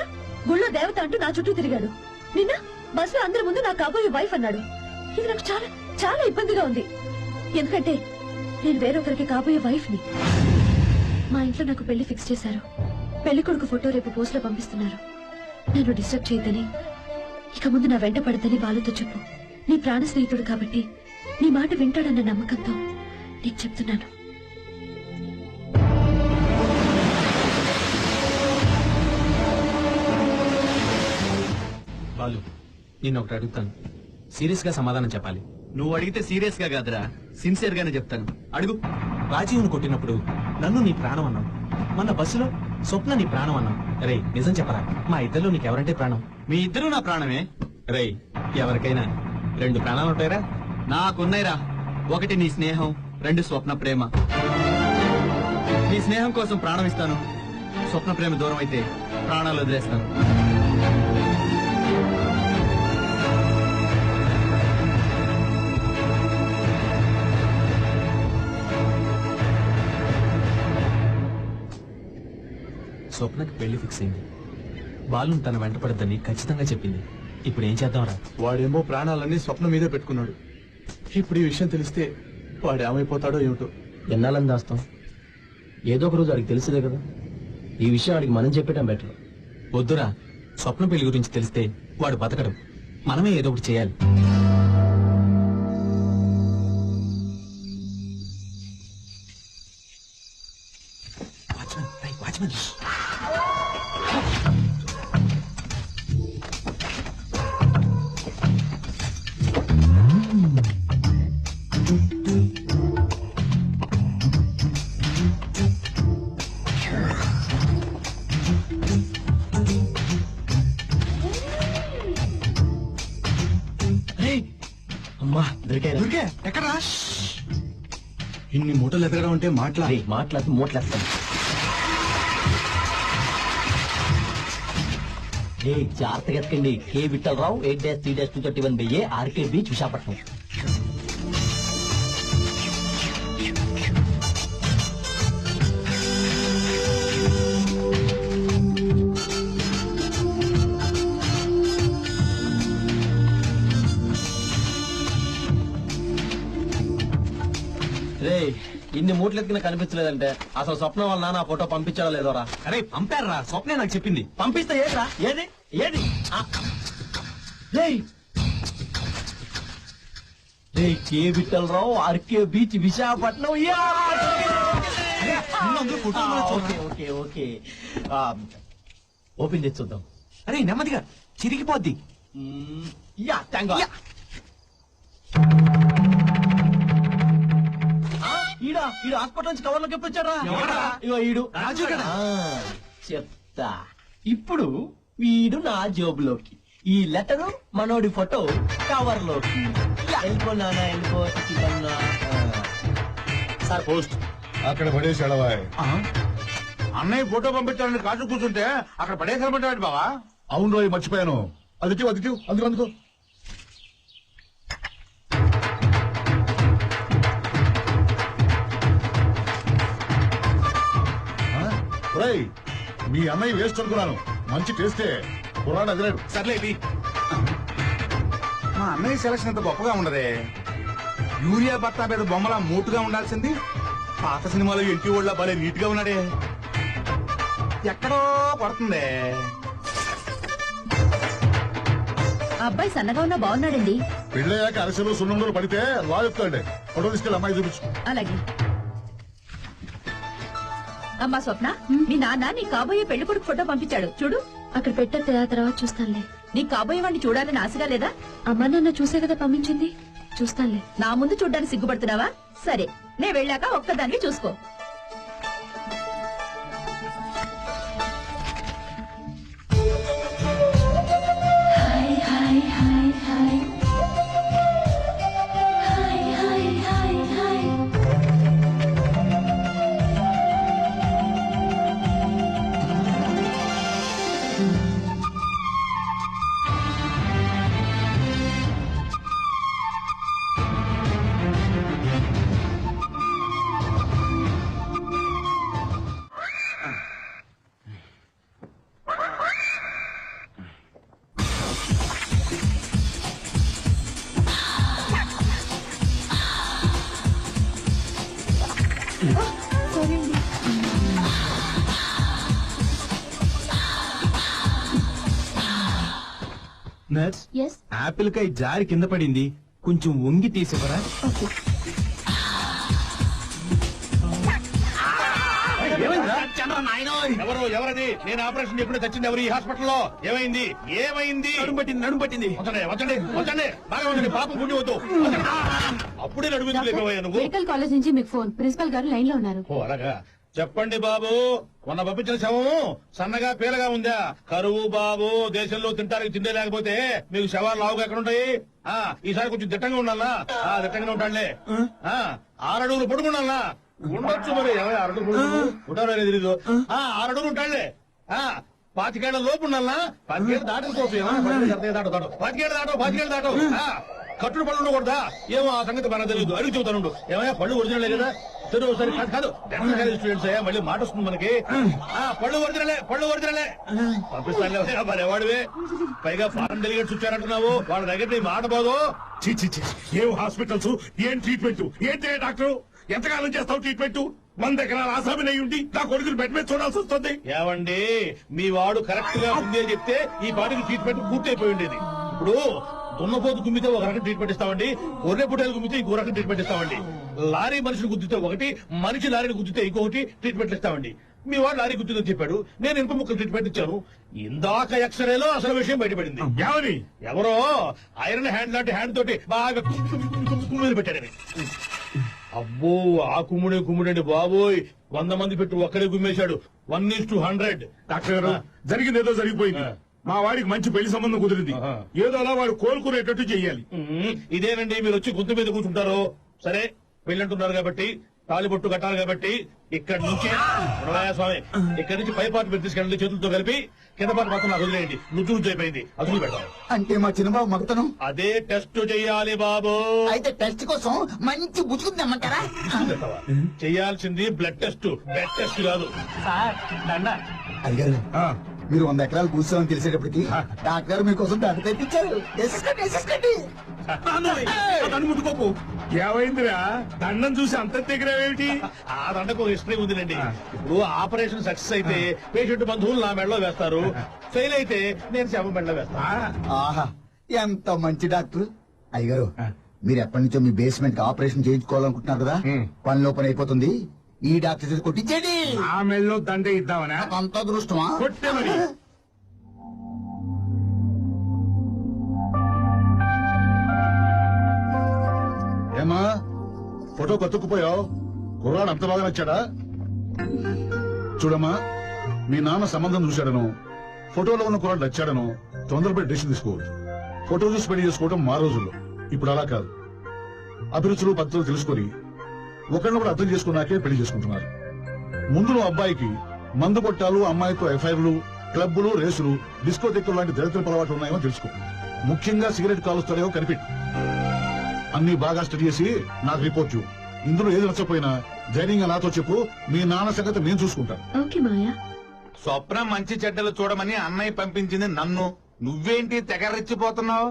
గుళ్ళో దేవత అంటూ నా చుట్టూ తిరిగాడు. నిన్న బస్సులో అందరి ముందు నా కాబోయే వైఫ్ అన్నాడు. ఇది నాకు చాలా చాలా ఇబ్బందిగా ఉంది. ఎందుకంటే నేను వేరొకరికి కాబోయే వైఫ్ ని. మా ఇంట్లో నాకు పెళ్లి ఫిక్స్ చేశారు. పెళ్లి కొడుకు ఫోటో రేపు పోస్ట్ లో పంపిస్తున్నారు. నన్ను డిస్టర్బ్ చేయదని, ఇక ముందు నా వెంట పడదని బాలుతో చెప్పు. నీ ప్రాణ స్నేహితుడు కాబట్టి నీ మాట వింటాడన్న నమ్మకంతో నీకు చెప్తున్నాను. బాలు, నేను ఒకటి అడుగుతాను, సీరియస్ గా సమాధానం చెప్పాలి. నువ్వు అడిగితే సీరియస్ గా కాదురా, సిన్సియర్ గానే చెప్తాను. అడుగు. రాజీవ్ను కొట్టినప్పుడు నన్ను నీ ప్రాణం అన్నావు. మొన్న బస్సులో స్వప్న నీ ప్రాణం అన్నావు. రే నిజం చెప్పరా, మా ఇద్దరిలో నీకెవరంటే ప్రాణం? మీ ఇద్దరు నా ప్రాణమే. రే ఎవరికైనా రెండు ప్రాణాలు ఉంటాయిరా? నాకున్నాయిరా. ఒకటి నీ స్నేహం, రెండు స్వప్న ప్రేమ. నీ స్నేహం కోసం ప్రాణం ఇస్తాను. స్వప్న ప్రేమ దూరం అయితే ప్రాణాలు వదిలేస్తాను. స్వప్నకి పెళ్లి ఫిక్స్ అయింది. బాలుని తన వెంట పడద్దని ఖచ్చితంగా చెప్పింది. ఇప్పుడు ఏం చేద్దాంరా? వాడేమో ప్రాణాలన్నీ స్వప్న మీదే పెట్టుకున్నాడు. ఇప్పుడు ఈ విషయం తెలిస్తే వాడు ఏమైపోతాడో ఏమిటో. ఎన్నాళ్ళని దాస్తాం? ఏదో ఒక రోజు వాడికి తెలిసేదే కదా. ఈ విషయం వాడికి మనం చెప్పేయటం బెటర్. వద్దురా, స్వప్న పెళ్లి గురించి తెలిస్తే వాడు బతకడం. మనమే ఏదో ఒకటి చేయాలి. వాచ్మెన్ అమ్మా దొరికారు. ఎక్కడా? ఇన్ని మూటలు ఎదగడం అంటే మాట్లాడి మూటలేస్తాను. జాగ్రత్తగా ఎత్తుకండి. కే విఠలరావు 8-3-231 ఆర్కే బీచ్ విశాఖపట్నం. ఇన్ని మూటలు ఎత్తుకున్నా కనిపించలేదంటే అసలు స్వప్నం వల్ల నాన్న ఫోటో పంపించాడో లేదోరా? అరే పంపారా, స్వప్నే నాకు చెప్పింది. పంపిస్తే ఏదిరా? ఏది ఏది? K Vithalrao RK beach Visakhapatnam. Okay open చేసి చూద్దాం. అరే నెమ్మదిగా, చిరిగిపోద్ది. ఈడు హాస్పిటల్ నుంచి కవర్లోకి ఎప్పుడు వచ్చాడా? ఇగో ఈడు రాజు కదా. చెప్తా. ఇప్పుడు వీడు నా జోబులోకి, ఈ లెటరు మనోడి ఫోటో కవర్ లోకి. వెళ్ళిపో నాన్న, వెళ్ళిపో. సార్ పోస్ట్ అక్కడ పడేసాడవా? అన్నయ్య ఫోటో పంపించాలని కాచు కూర్చుంటే అక్కడ పడేసామంటాడు బావా. అవును రోజు మర్చిపోయాను. అది అందుకు మీ అన్నయ్య వేస్ట్ అనుకున్నాను. మంచి టేస్టే. పురాణ అదిలేడు. సర్లేవి, మా అన్నయ్య సెలక్షన్ అంత గొప్పగా ఉండదే. యూరియా బత్తా మీద బొమ్మలా మూటుగా ఉండాల్సింది పాత సినిమాలో ఎంటి వాళ్ళ భలే నీట్ గా ఉన్నాడే. ఎక్కడో పడుతుందే. అబ్బాయి సన్నగా ఉన్నా బాగున్నాడండి. పెళ్ళయ్యాక అరసలు సున్నంలో పడితే లా చెప్తాడే. ఫోటో తీసుకెళ్ళి అమ్మాయి చూపించు. అలాగే. అమ్మా స్వప్న, మీ నాన్న నీ కాబోయే పెళ్లి కొడుకు ఫోటో పంపించాడు, చూడు. అక్కడ పెట్టే తర్వాత చూస్తానులే. నీ కాబోయే వాడిని చూడాలని ఆశగా లేదా? అమ్మా నాన్న చూసే కదా పంపించింది, చూస్తానులే. నా ముందు చూడ్డానికి సిగ్గుపడుతున్నావా? సరే, నే వెళ్ళాక ఒక్కదాన్ని చూసుకో. నర్స్, యాపిల్ కాయ జారి కింద పడింది, కొంచెం వంగి తీసివరా. ఎవరది? నేను ఆపరేషన్ ఎప్పుడు తెచ్చింది ఎవరు ఈ హాస్పిటల్లో? ఏమైంది? నడుము పట్టింది. వచ్చండి బాగా ఉండండి. పాపం పుణ్యం వద్దు. అప్పుడే నడుగుతుంది లేకపోయా నువ్వు? మెడికల్ కాలేజ్ నుంచి మీకు ఫోన్. ప్రిన్సిపల్ గారు లైన్ లో ఉన్నారు. ఓ అలాగా. చెప్పండి బాబు, మొన్న పంపించిన శవము సన్నగా పేలగా ఉందా? కరువు బాబు, దేశంలో తింటానికి తిండే లేకపోతే మీకు శవాలు లావుగా ఎక్కడ ఉంటాయి? ఈసారి కొంచెం దిట్టంగా ఉండాలా? దిట్టంగానే ఉంటాడులే. 6 అడుగులు పడుకున్నాలా? ఉండొచ్చు మరి. 6 అడుగులు ఉంటారో తెలీదు. 6 అడుగులు ఉంటాడులే. 25 ఏళ్ల లోపు ఉండాలా? 10 ఏళ్ళు దాటుకోవచ్చు. 25 ఏళ్ళు దాటో. కట్టుడు పళ్ళు ఉండకూడదా? ఏమో ఆ సంగతి మనకు తెలియదు. అడిగి చెబుతాను. ఏమయ్యా పళ్ళు ఒరిజినలే కదా? సరే కాదు స్టూడెంట్స్ అయ్యా, మళ్ళీ మాట వస్తుంది మనకి. పళ్ళు ఒరిజినలే పంపిస్తాను. మరేవాడివే, పైగా ఫారెన్ డెలిగేట్స్ వచ్చారంటున్నావు. వాళ్ళ దగ్గర నీ మాట పోదు. ఏం హాస్పిటల్స్, ఏం ట్రీట్మెంట్, ఏంటి డాక్టర్? ఎంతకాలం చేస్తావు ట్రీట్మెంట్? 100 ఎకరాల ఆసామి అయి ఉండి నా కొడుకులు బెడ్ మీద చూడాల్సి వస్తుంది. ఏమండి, మీ వాడు కరెక్ట్ గా ఉంది అని చెప్తే ఈ పాటికి ట్రీట్మెంట్ పూర్తయిపోయి ఉండేది. ఇప్పుడు దున్నపోతు గుమ్మితే ఒక రకం ట్రీట్మెంట్ ఇస్తామండి, గొర్రె పుట్టేలు గుమ్మితే ఇంకో రకం ట్రీట్మెంట్ ఇస్తామండి, లారీ మనిషిని గుద్దితే ఒకటి, మనిషి లారీని గుద్దితే ఇంకొకటి ట్రీట్మెంట్ ఇస్తామండి. మీ వాడు లారీ గుద్దిందని చెప్పాడు, నేను ఇనుప ముక్కలు ట్రీట్మెంట్ ఇచ్చాను. ఇందాక ఎక్స్రేలో అసలు విషయం బయటపడింది. ఎవరో ఐరన్ హ్యాండ్ లాంటి హ్యాండ్ తోటి బాగా కుమ్మిది పెట్టాడని. అబ్బో, ఆ కుమ్ముడండి బాబోయ్. 100 మంది పెట్టి ఒక్కడే గుమ్మేశాడు. 1:100. డాక్టర్ గారు, జరిగింది ఏదో జరిగిపోయింది. మా వాడికి మంచి పెళ్లి సంబంధం కుదిరింది. ఏదో అలా వాడు కోలుకునేటట్టు చెయ్యాలి. ఇదేనండి, మీరు వచ్చి గుంత మీద కూర్చుంటారు. సరే, పెళ్ళంటున్నారు కాబట్టి, తాలిబొట్టు కట్టాలి కాబట్టి ఇక్కడ నుంచి స్వామి, ఇక్కడ నుంచి పై పాటు మీరు తీసుకెళ్ళండి. చేతులతో కలిపి కింద పాటు మాత్రం నాకు వదిలేయండి. నువ్వు అయిపోయింది, అదులు పెట్టాలి. అంటే మా చిన్నబాబు మగతను అదే టెస్ట్ చెయ్యాలి బాబు. అయితే టెస్ట్ కోసం మంచి బుచ్చుకుందామంటారా? చెయ్యాల్సింది బ్లడ్ టెస్ట్, బెడ్ టెస్ట్ కాదు. అడిగారు మీరు 100 ఎకరాలు కూర్చోమని తెలిసేటప్పటికి డాక్టర్ గారు మీకోసం దండ తెప్పించారు. ముట్టుకోకు. ఏమైందిరా? దండం చూసి అంత దగ్గరేమిటి? ఆ దండకు హిస్టరీ ఉందిలేండి. ఇప్పుడు ఆపరేషన్ సక్సెస్ అయితే పేషెంట్ బంధువులు నా మెడలో వేస్తారు, ఫెయిల్ అయితే నేను శవం మెడలో వేస్తా. ఆహా, ఎంత మంచి డాక్టర్. అయ్యగారు, మీరు ఎప్పటి నుంచో మీ బేస్మెంట్ ఆపరేషన్ చేయించుకోవాలనుకుంటున్నారు కదా, పనిలో పని అయిపోతుంది. ఈ డాక్టర్ చేసి కొట్టించండి. ఆ మెడలో దండ ఇద్దామనా? అంత అదృష్టమా? కొట్టేమని. ఏమా ఫోటో కత్తుకుపోయావు? కుర్రాడు అంత బాగా నచ్చాడా? చూడమ్మా, మీ నాన్న సంబంధం చూశాడను. ఫోటోలో ఉన్న కుర్రాడు నచ్చాడను తొందరపడి డెసిషన్ తీసుకోవద్దు. ఫోటో చూసి పెళ్లి చేసుకోవడం మా రోజుల్లో, ఇప్పుడు అలా కాదు. అభిరుచులు పద్ధతులు తెలుసుకొని ఒకరినొకరు అర్థం చేసుకున్నాకే పెళ్లి చేసుకుంటున్నారు. ముందు నువ్వు అబ్బాయికి మందు కొట్టాలు, అమ్మాయితో ఎఫ్ఐఆర్లు, క్లబ్బులు, రేసులు, డిస్కోటెక్కులు లాంటి దరిద్రపు అలవాట్లు ఉన్నాయో తెలుసుకో. ముఖ్యంగా సిగరెట్ కాలుస్తారేమో కనిపెట్టు. అన్ని బాగా స్టడీ చేసి నాకు రిపోర్ట్ చూ. ఇందులో ఏది నచ్చపోయినా ధైర్యంగా నాతో చెప్పు. మీ నాన్న సంగతి నేను చూసుకుంటాను. ఓకే మాయా. స్వప్న మంచి చెడ్డలు చూడమని అన్నయ్య పంపించింది నన్ను. నువ్వేంటి తెగరెచ్చిపోతున్నావు?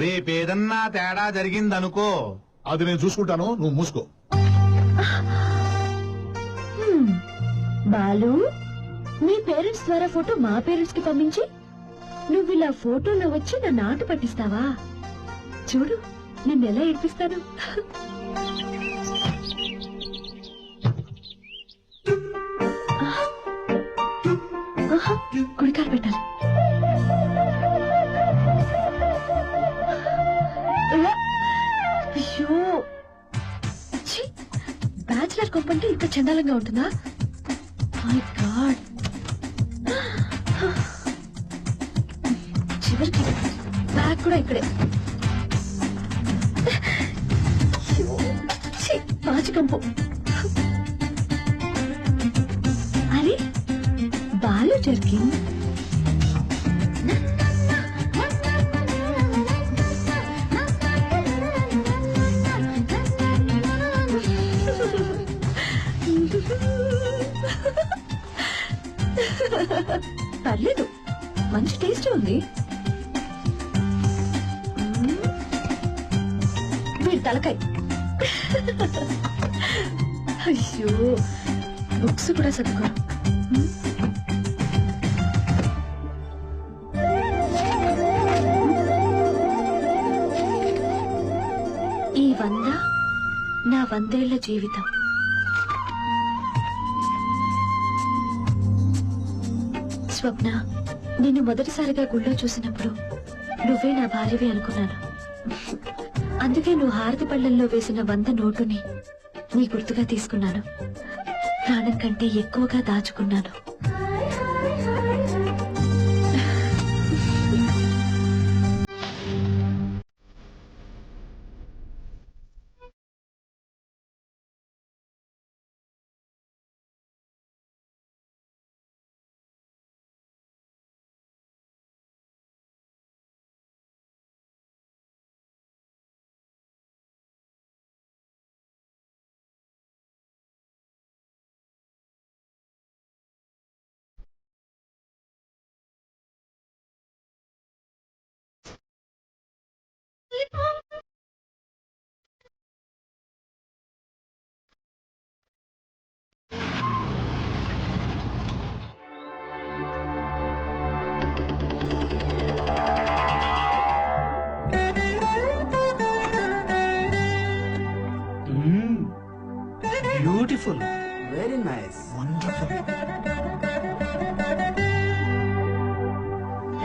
రేపేదన్నా తేడా జరిగిందనుకో, అది నేను చూసుకుంటాను, నువ్వు మూసుకో. బాలు, మీ పేరెంట్స్ ద్వారా ఫోటో మా పేరెంట్స్ కి పంపించి నువ్వు ఇలా ఫోటోలో వచ్చి నన్ను ఆట పట్టిస్తావా? చూడు నిన్నెలా ఏడిపిస్తాను. కుడికాలు పెట్టాలి. అయ్యో, బ్యాచిలర్ కొంపంటే ఇంత చండాలంగా ఉంటుందా? My God. చివరికి బ్యాగ్ కూడా ఇక్కడే. పాచికంపు. అరే బాలు జర్కిన్. పర్లేదు, మంచి టేస్ట్ ఉంది. వీడి తలకాయ. అయ్యో, బుక్స్ కూడా చదువుకోరు. ఈ 100 నా 100 ఏళ్ల జీవితం. స్వప్న, నిన్ను మొదటిసారిగా గుళ్ళో చూసినప్పుడు నువ్వే నా భార్యవి అనుకున్నాను. అందుకే నువ్వు హారతి పళ్ళల్లో వేసిన 100 నోటుని నీ గుర్తుగా తీసుకున్నాను. ప్రాణం కంటే ఎక్కువగా దాచుకున్నాను. Beautiful, very nice, wonderful.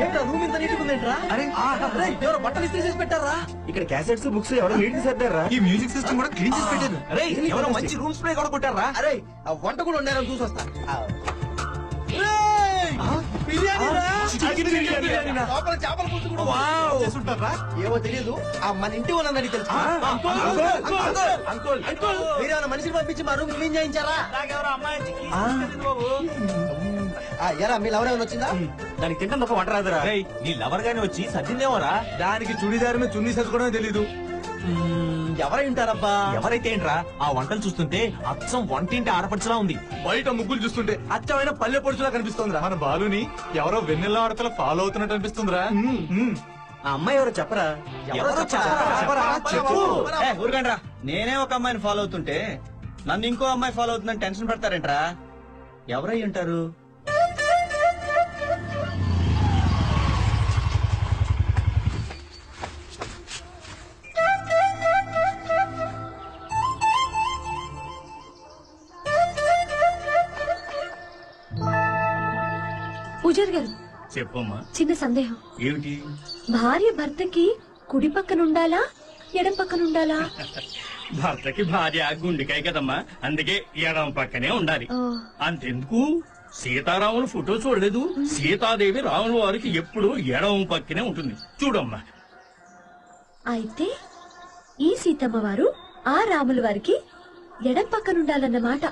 ఏంట్రా రూమ్ ఇంత నీట్ ఉందేంట్రా? అరే ఎవరో బట్టలు ఇస్త్రీ చేసి పెట్టారా? ఇక్కడ క్యాసెట్స్, బుక్స్ ఎవరో నీట్ సర్దారా? ఈ మ్యూజిక్ సిస్టమ్ కూడా క్లీన్ చేసి పెట్టారు. అరే ఎవరో మంచి రూమ్ స్ప్రే కూడా కొట్టారా? అరే ఆ వంట కూడా ఉండాలని చూసి వస్తా. చేపల పులుసు కూడా ఏమో తెలియదు. మన ఇంటి వాళ్ళని తెలుసు. మీరు మనిషిని పంపించి మా రూమ్ క్లీన్ చేయించారా? ఎరా మీ లవర్ ఏమైనా వచ్చిందా? దానికి తింటాను ఒక వంట రాదురా. నీ లవర్ గాని వచ్చి సర్దిందేమోరా. దానికి చుడిదారు చున్నీ సర్దుకోవడమే తెలీదు. ఎవరై ఉంటారబ్బా? ఎవరైతే ఏంట్రా, ఆ వంటలు చూస్తుంటే అచ్చం వంటింటి ఆడపడుచులా ఉంది. బయట ముగ్గులు చూస్తుంటే అచ్చమైన పల్లె పొడుచులా కనిపిస్తుందిరా. మన బాలుని ఎవరో వెన్నెల ఆడతల ఫాలో అవుతున్నట్టు అనిపిస్తుందిరా. ఆ అమ్మాయి ఎవరో చెప్పరా? ఊరుకండ్రా. నేనే ఒక అమ్మాయిని ఫాలో అవుతుంటే నన్ను ఇంకో అమ్మాయి ఫాలో అవుతుందని టెన్షన్ పడతారేంట్రా? ఎవరై ఉంటారు? పూజారి గారు, చెప్పమ్మా. చిన్న సందేహం. ఏమిటి? భార్య భర్తకి కుడి పక్కన ఉండాలా, ఎడం పక్కన ఉండాలా? భర్తకి భార్య గుండెకాయ కదమ్మా, అందుకే ఎడం పక్కనే ఉండాలి. అంతెందుకు సీతారాముల ఫోటో చూడలేదు. సీతాదేవి రాముల వారికి ఎప్పుడు ఎడమ పక్కనే ఉంటుంది చూడమ్మా. అయితే ఈ సీతమ్మ వారు ఆ రాముల వారికి ఎడం పక్కనుండాలన్నమాట.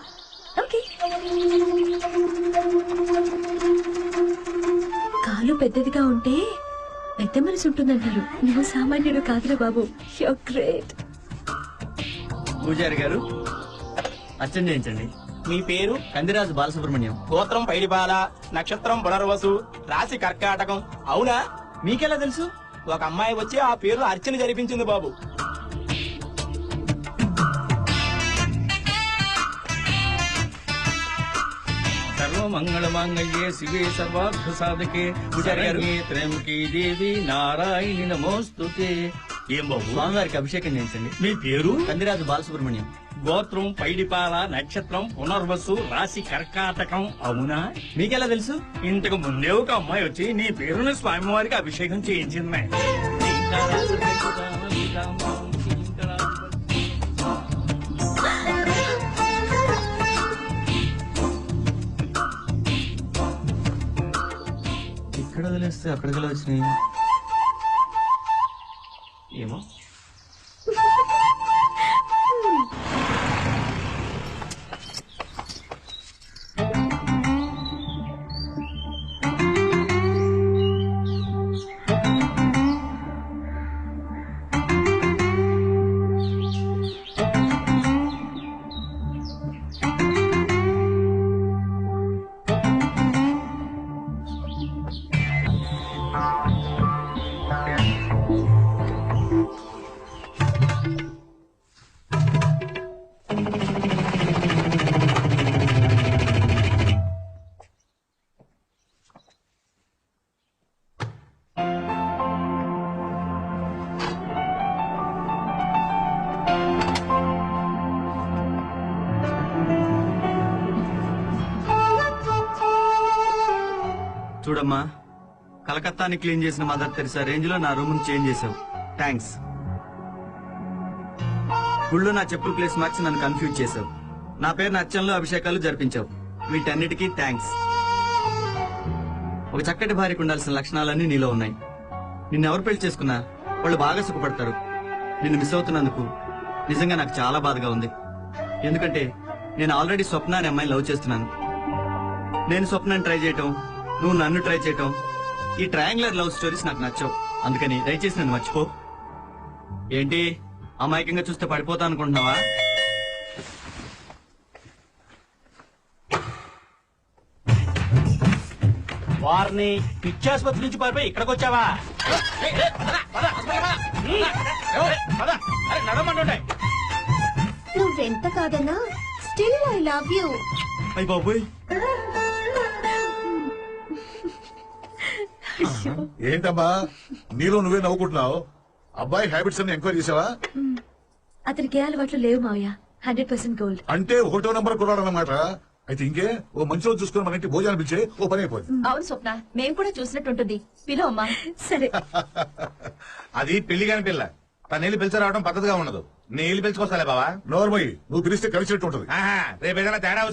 ఓకే. కాలు పెద్దదిగా ఉంటే పెద్ద మనసు ఉంటుందంటారు. నువ్వు సామాన్యుడు కాదురా బాబు. Your great. పూజారి గారు అర్చన చేయించండి. మీ పేరు? కందిరాజు బాలసుబ్రహ్మణ్యం. గోత్రం పైడిపాల, నక్షత్రం పునర్వసు, రాశి కర్కాటకం. అవునా? మీకెలా తెలుసు? ఒక అమ్మాయి వచ్చి ఆ పేరు అర్చన జరిపించింది బాబు. సర్వమంగళ మాంగళ్యే శివే సర్వార్థ సాధకే శరణ్యే త్ర్యంబకే దేవి నారాయణి నమోస్తుతే. ఏం బాబు? స్వామివారికి అభిషేకం చేయించండి. మీ పేరు? కందిరాజు బాలసుబ్రహ్మణ్యం. గోత్రం పైడిపాల, నక్షత్రం పునర్వసు, రాశి కర్కాటకం. అవునా? మీకెలా తెలుసు? ఇంతకు ముందే ఒక అమ్మాయి వచ్చి నీ పేరుని స్వామివారికి అభిషేకం చేయించింది. ఇక్కడ వదిలేస్తే అక్కడికి వచ్చినాయి ఏమో. చూడమ్మా, కలకత్తాని క్లీన్ చేసిన మదర్ తెరిసా రేంజ్ లో నా రూమ్ చేంజ్ చేసావు. థ్యాంక్స్. గుళ్ళో నా చెప్పులు ప్లేస్ మార్చి నన్ను కన్ఫ్యూజ్ చేసావు. నా పేరు అర్చనలో అభిషేకాలు జరిపించావు. వీటన్నిటికీ థ్యాంక్స్. ఒక చక్కటి భార్యకు ఉండాల్సిన లక్షణాలన్నీ నీలో ఉన్నాయి. నిన్నెవరు పెళ్లి చేసుకున్నా వాళ్ళు బాగా సుఖపడతారు. నిన్ను మిస్ అవుతున్నందుకు నిజంగా నాకు చాలా బాధగా ఉంది. ఎందుకంటే నేను ఆల్రెడీ స్వప్న అనే అమ్మాయిని లవ్ చేస్తున్నాను. నేను స్వప్నాన్ని ట్రై చేయటం, నువ్వు నన్ను ట్రై చేయటం, ఈ ట్రయాంగులర్ లవ్ స్టోరీస్ నాకు నచ్చవు. అందుకని దయచేసి నన్ను మర్చిపో. ఏంటి అమాయకంగా చూస్తే పడిపోతా అనుకుంటున్నావా? వారిని పిచ్చాసుపత్రి నుంచి పారిపోయి ఇక్కడికి వచ్చావా? నడమంటుండే. నువ్వెంత కాదన్నా స్టిల్ ఐ లవ్ యూ. అయ్య బాబోయ్, ఏంటమ్మా నీలో నువ్వే నవ్వుకుంటున్నావు? అబ్బాయి హ్యాబిట్స్ అన్ని ఎంక్వైరీ చేసావా? అతనికి ఏ అలవాట్లు లేవు మావయ్య. 100% గోల్డ్. అంటే 1వ నంబర్ కుర్రాడు అన్నమాట. అయితే ఇంకే ఓ మంచి రోజు చూసుకుని మన ఇంటి భోజనం పిలిచే ఓ పని అయిపోయింది. అవును స్వప్న, మేము కూడా చూసినట్టుంటుంది. పిలవమ్మా. సరే. అది పెళ్లి కాని పిల్ల. తనేళ్ళు పిలిచి రావడం పద్ధతిగా ఉండదు. నేను పిలుచుకోసాలే బావా. నోర్మయ్యి, నువ్వు పిలిస్తే కలిసినట్టు ఉంటది. రేపు ఏదైనా తేడా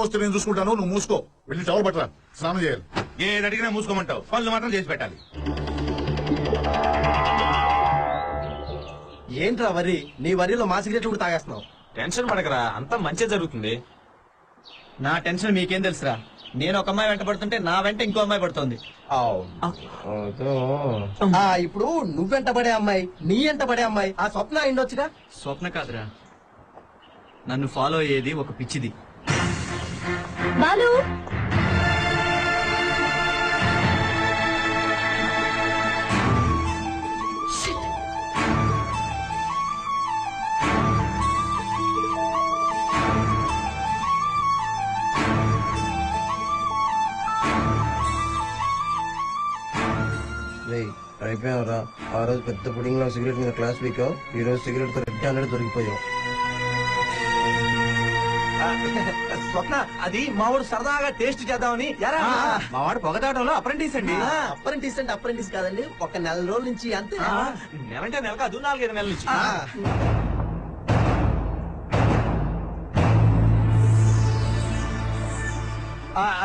వస్తే నేను చూసుకుంటాను. నువ్వు మూసుకో. వెళ్ళి టవల్ పట్టరా, స్నానం చేయాలి. ఏది అడిగినా మూసుకోమంటావు. పనులు మాత్రం చేసి పెట్టాలి. ఏంట్రా వరి? నీ వరిలో మా సిగరెట్లు కూడా తాగేస్తున్నావు. టెన్షన్ పడకరా, అంతా మంచి జరుగుతుంది. నా టెన్షన్ మీకేం తెలుసురా? నేను ఒక అమ్మాయి వెంట పడుతుంటే నా వెంట ఇంకో అమ్మాయి పడుతోంది. ఇప్పుడు నువ్వెంట పడే అమ్మాయి, నీ ఎంట పడే అమ్మాయి ఆ స్వప్న అయిండొచ్చుగా. స్వప్న కాదురా, నన్ను ఫాలో అయ్యేది ఒక పిచ్చిది. బాలు, అయిపోయావురా. ఆ రోజు పెద్ద పుడింగ్ లో సిగరెట్ మీద క్లాస్ పీకావు. ఈ రోజు సిగరెట్ తో రెడ్ హండ్రెడ్ దొరికిపోయావు. స్వప్న, అది మావాడు సరదాగా టేస్ట్ చేద్దామని. మావాడు పొగదాటంలో అప్రెంటిస్ అండి. అప్రెంటిస్ అంటే అప్రెంటిస్ కాదండి, ఒక నెల రోజుల నుంచి అంతే. నెలంటే నెల కాదు, 4-5 నెలల నుంచి.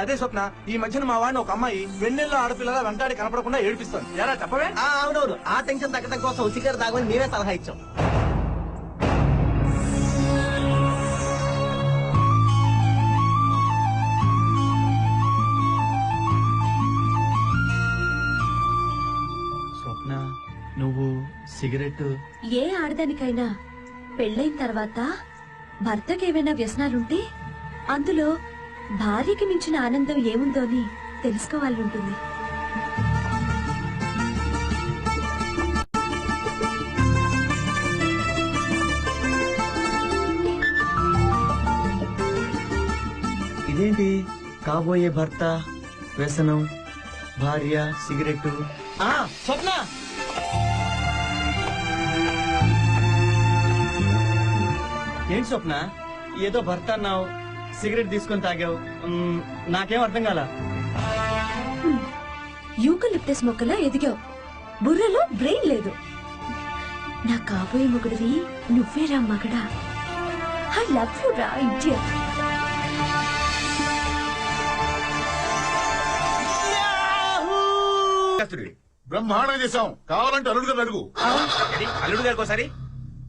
అదే స్వప్న, ఈ మధ్యన మా వాడిని ఒక అమ్మాయి వెన్నెల్లో ఆడపిల్లగా వెంటాడి కనపడకుండా ఏడిపిస్తాను. ఎలా చెప్పవే? అవునవును, ఆ టెన్షన్ తగ్గడం కోసం సిగరెట్ తాగమని నేనే సలహా ఇచ్చాం. స్వప్న, నువ్వు సిగరెట్ ఏ ఆడదానికైనా పెళ్ళైన తర్వాత భర్తకి ఏవైనా వ్యసనాలుంటే అందులో భార్యకి మించిన ఆనందం ఏముందో అని తెలుసుకోవాలని ఉంటుంది. ఇదేంటి కాబోయే భర్త, వ్యసనం, భార్య, సిగరెట్. స్వప్న, ఏంటి స్వప్న, ఏదో భర్త అన్నావు, సిగరెట్ తీసుకొని తాగావు, నాకేం అర్థం కాల. యూకలిప్టస్ మొక్కలా ఎదిగావు, బుర్రలో బ్రెయిన్ లేదు. నా కాబోయే మొగుడివి నువ్వేరా మగడా. ఐ లవ్ యు రా ఇడియట్. బ్రహ్మాండంగా చేశాం. కావాలంటే అల్లుడు గారు అడుగు. అల్లుడు గారికి ఒకసారి.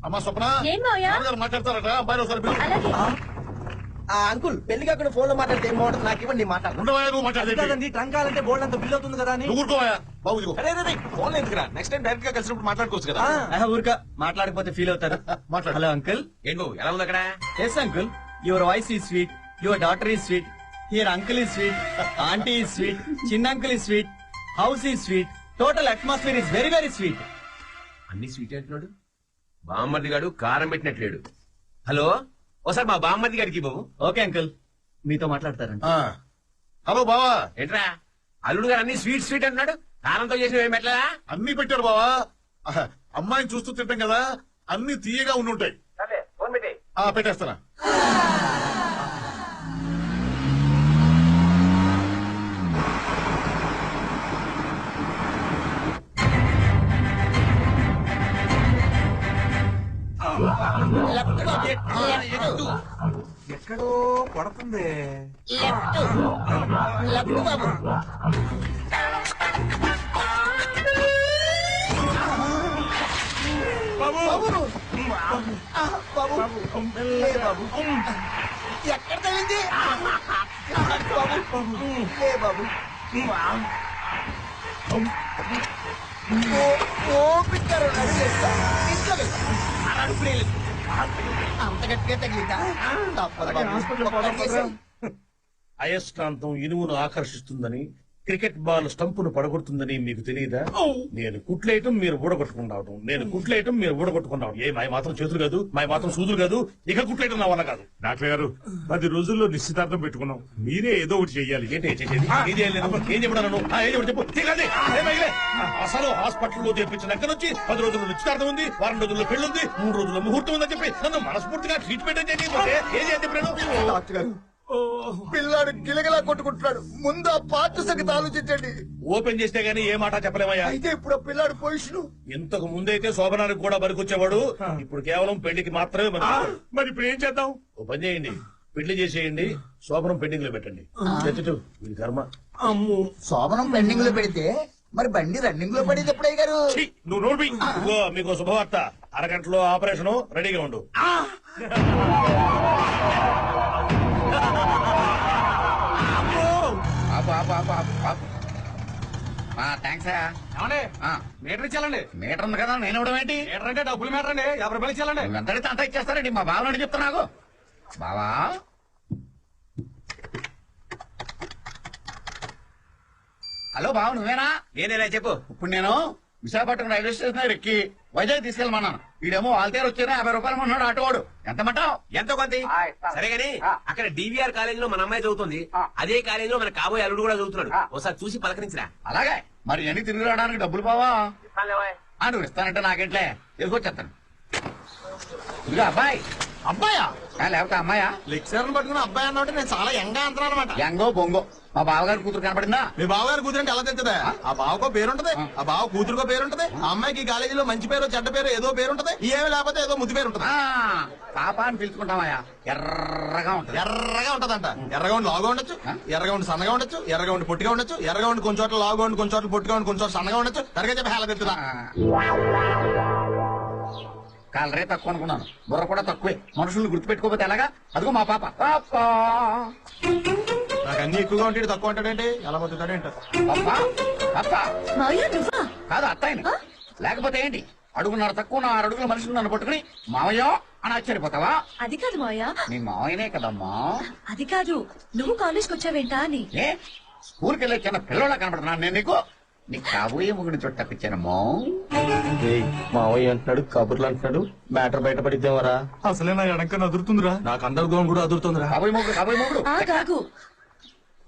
అమ్మా స్వప్న, ఏం మావయ్య? నాన్నగారు మాట్లాడతారట, అబ్బాయి ఒకసారి పిలు. అంకుల్, పెళ్లి కాకుండా ఫోన్ లో మాట్లాడితే ఏం బాగుంటుంది? నాకు ఇవ్వండి, మాట్లాడు. ఉండవయ్యా, నువ్వు మాట్లాడేది. కాదండి, ట్రంకాలంటే బోల్డ్ అంత బిల్ అవుతుంది కదా అని. నువ్వు ఊరుకోవయ్యా, బాబు ఇదిగో. ఫోన్ ఎందుకురా, నెక్స్ట్ టైం డైరెక్ట్ గా కలిసినప్పుడు మాట్లాడుకోవచ్చు కదా. ఊరిక మాట్లాడకపోతే ఫీల్ అవుతారు. Hello uncle. ఏంటో ఎలా ఉంది అక్కడ? Yes uncle, your voice is sweet, your daughter is sweet, here uncle is sweet, aunty is sweet, చిన్న uncle is sweet, house is sweet, total atmosphere is very very sweet. అన్ని sweet అంటున్నాడు. బామ్మర్ది గాడు కారం పెట్టినట్లేడు. హలో, ఓసారి మా బామ్మర్ది గారికి బాబు. ఓకే అంకుల్, మీతో మాట్లాడతారంట. హలో బావా. ఏంట్రా అల్లుడు గారు అన్ని స్వీట్ స్వీట్ అంటున్నాడు? కారంతో చేసిన ఏం పెట్టలేదా? అన్ని పెట్టారు బావా. అమ్మాయిని చూస్తూ తింటాం కదా, అన్ని తీయగా ఉండి ఉంటాయి. ఫోన్ పెట్టి పెట్టేస్తానా. ఎక్కడో పడుతుంది. ఎక్కడ తగిలింది బాబు? అంత గట్టిగా తగిలిందా? అయస్కాంతం ఇనుమును ఆకర్షిస్తుందని, క్రికెట్ బాల్ స్టంపును పడగొడుతుందని మీకు తెలియదా? నేను కుట్లేయటం మీరు ఊడగొట్టుకున్నావడం, నేను కుట్లేయటం మీరు ఊడగొట్టుకున్నావడం. ఏ మాయ మాత్రం చేతులు కాదు, మాయ మాత్రం సూదులు కాదు, ఇక కుట్లేయటం నా వల్ల కాదు. డాక్టర్ గారు, 10 రోజుల్లో నిశ్చితార్థం పెట్టుకున్నాం, మీరే ఏదో ఒకటి చెయ్యాలి. ఏంటి చేసేది? ఏం చెప్పాను? ఏం చెప్పు. అసలు హాస్పిటల్లో చేపించిన దగ్గర నుంచి 10 రోజుల్లో నిశ్చితార్థం ఉంది, వారం రోజుల్లో పెళ్లి 3 రోజుల్లో ముహూర్తం ఉందని చెప్పి నన్ను మనస్ఫూర్తిగా ట్రీట్మెంట్ చేయకపోతే ఏం చెప్పాను? డాక్టర్ గారు, పిల్లాడు గిలగలా కొట్టుకుంటున్నాడు. ముందు ఆ పార్ట్ సంగతి ఆలోచించండి. ఓపెన్ చేస్తే గానీ ఏ మాట చెప్పలేమయ్యా. అయితే ఇప్పుడు ఆ పిల్లాడు పొజిషన్ ఇంతకు ముందైతే శోభనానికి కూడా బరికొచ్చేవాడు, ఇప్పుడు కేవలం పెళ్లికి మాత్రమే బరికొచ్చాడు. మరి ఇప్పుడు ఏం చేద్దాం? ఓ పని చేయండి, పెళ్లి చేసేయండి, శోభనం పెండింగ్ లో పెట్టండి. వీడి కర్మ. శోభనం పెండింగ్ లో పెడితే మరి బండి రన్నింగ్ లో పడేది ఎప్పుడు అయ్యారు? నువ్వు నోడ్బి. మీకు శుభవార్త, అరగంటలో ఆపరేషన్, రెడీగా ఉండు. థ్యాంక్స్. మీటర్ ఇచ్చాలండి. మీటర్ ఉంది కదా, నేను ఇవ్వడం ఏంటి? మీటర్ అంటే డబ్బులు మీటర్ అండి, 50 రూపాయలు ఇచ్చాలండి. ఎంత అడిగితే అంత ఇచ్చేస్తారండి. మా బావని చెప్తా నాకు. బావా, హలో బావ, నువ్వేనా? నేనేనా చెప్పు. ఇప్పుడు నేను విశాఖపట్నం రైల్వే స్టేషన్ ఎక్కి వైజాగ్ తీసుకెళ్ళమన్నాను. వీడేమో వాల్తేరు వచ్చారా 50 రూపాయలు అన్నాడు ఆటోవాడు. ఎంత మంటావు? ఎంతో కొంత. సరే గానీ అక్కడ డివిఆర్ కాలేజ్ లో మన అమ్మాయి చదువుతుంది, అదే కాలేజ్ లో మన కాబోయే అల్లుడు కూడా చదువుతున్నాడు. ఒకసారి చూసి పలకరించరా. అలాగే. మరి అన్ని తిరిగి రావడానికి డబ్బులు బావా? నువ్వు ఇస్తానంటే నాకేంట్లే, తీసుకొచ్చేస్తాను. ఇదిగో అబ్బాయి. అబ్బాయా? లేకపోతే అమ్మాయా? లెక్చరర్ పట్టుకుని అబ్బాయి అన్నట్టు నేను చాలా యంగా అంటున్నాను అనమాట. యంగో బొంగో, మా బావగారి కూతురు కనపడిందా? మీ బావగారి కూతురు అంటే ఎలా తెలుస్తుందా? ఆ బావకో పేరుంటది, ఆ బావ కూతురుకో పేరుంటది, ఆ అమ్మాయికి కాలేజీలో మంచి పేరు చెడ్డ పేరు ఏదో పేరు ఉంటది, ఏమి లేకపోతే ఏదో ముద్దు పేరు ఉంటది. పాప అని పిలుచుకుంటామయ్యా. ఎర్రగా ఉంటది. ఎర్రగా ఉంటదంట. ఎర్రగా ఉండి లావుగా ఉండొచ్చు, ఎర్రగా ఉండి సన్నగా ఉండొచ్చు, ఎర్రగా ఉండి పొట్టిగా ఉండొచ్చు, ఎర్రగా ఉండి కొంచెం చోట్ల లావుగా ఉండి కొంచెం చోట్ల పొట్టిగా ఉండి కొంచెం చోట్ల సన్నగా ఉండొచ్చు. సరిగా చెప్పి ఎలా తెలుస్తుందా? కలరే తక్కువ అనుకున్నాను, బుర్ర కూడా తక్కువే. మనుషుల్ని గుర్తుపెట్టుకోకపోతే ఎలాగా? అదిగో మా పాప. పాపా నాకు అన్ని ఎక్కువగా ఉంటాడు తక్కువ ఉంటాడేంటి? ఎలా బతుకుతాడేంట? కాదు అత్తాయిని. లేకపోతే ఏంటి? అడుగున్నారు తక్కువ నా 6 అడుగుల మనుషులు నన్ను పట్టుకుని మావయ్య అని ఆశ్చర్యపోతావా? అది కాదు మావయ్య. నీ మావయ్యనే కదమ్మా. అది కాదు, నువ్వు కాలేజ్కి వచ్చావేంటా అని. ఏ స్కూల్కి వెళ్ళే చిన్న పిల్లలా కనపడుతున్నాను నేను నీకు? నీకు కాబోయే ముగ్గుని చుట్టపిచ్చానమ్మా. మావయ్య అంటున్నాడు, కబుర్లు అంటున్నాడు, మ్యాటర్ బయటపడిద్దామరా. అసలే నా ఎడంకని అదురుతుందిరా. నాకు అండర్ గ్రౌండ్ కూడా అదురుతుందిరా. కాబోయే ముగ్గురు, కాబోయే ముగ్గురు. కాగు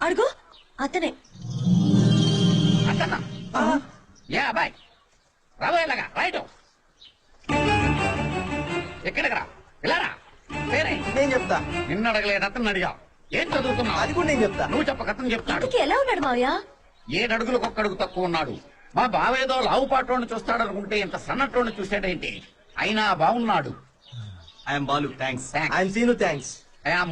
అడుగు, అతనే. అతన్నా? ఏ అబ్బాయి రాబోయేలాగా రైట్ ఎక్కడికి రా, ఇలా రా. పేరే నేను చెప్తా. నిన్ను అడగలేదు, అతను అడిగా. ఏం చదువుతున్నావు? అది కూడా నేను చెప్తా. నువ్వు చెప్పక అతను చెప్తాడు. ఎలా ఉన్నాడు మావయ్య? 7 అడుగులకు 1 అడుగు తక్కువ ఉన్నాడు. మా బావేదో లావు పాటోని చూస్తాడు అనుకుంటే ఇంత సన్నటోని చూసాడేంటి? అయినా బాగున్నాడు. I'm Balu, thanks. I'm Seenu, thanks.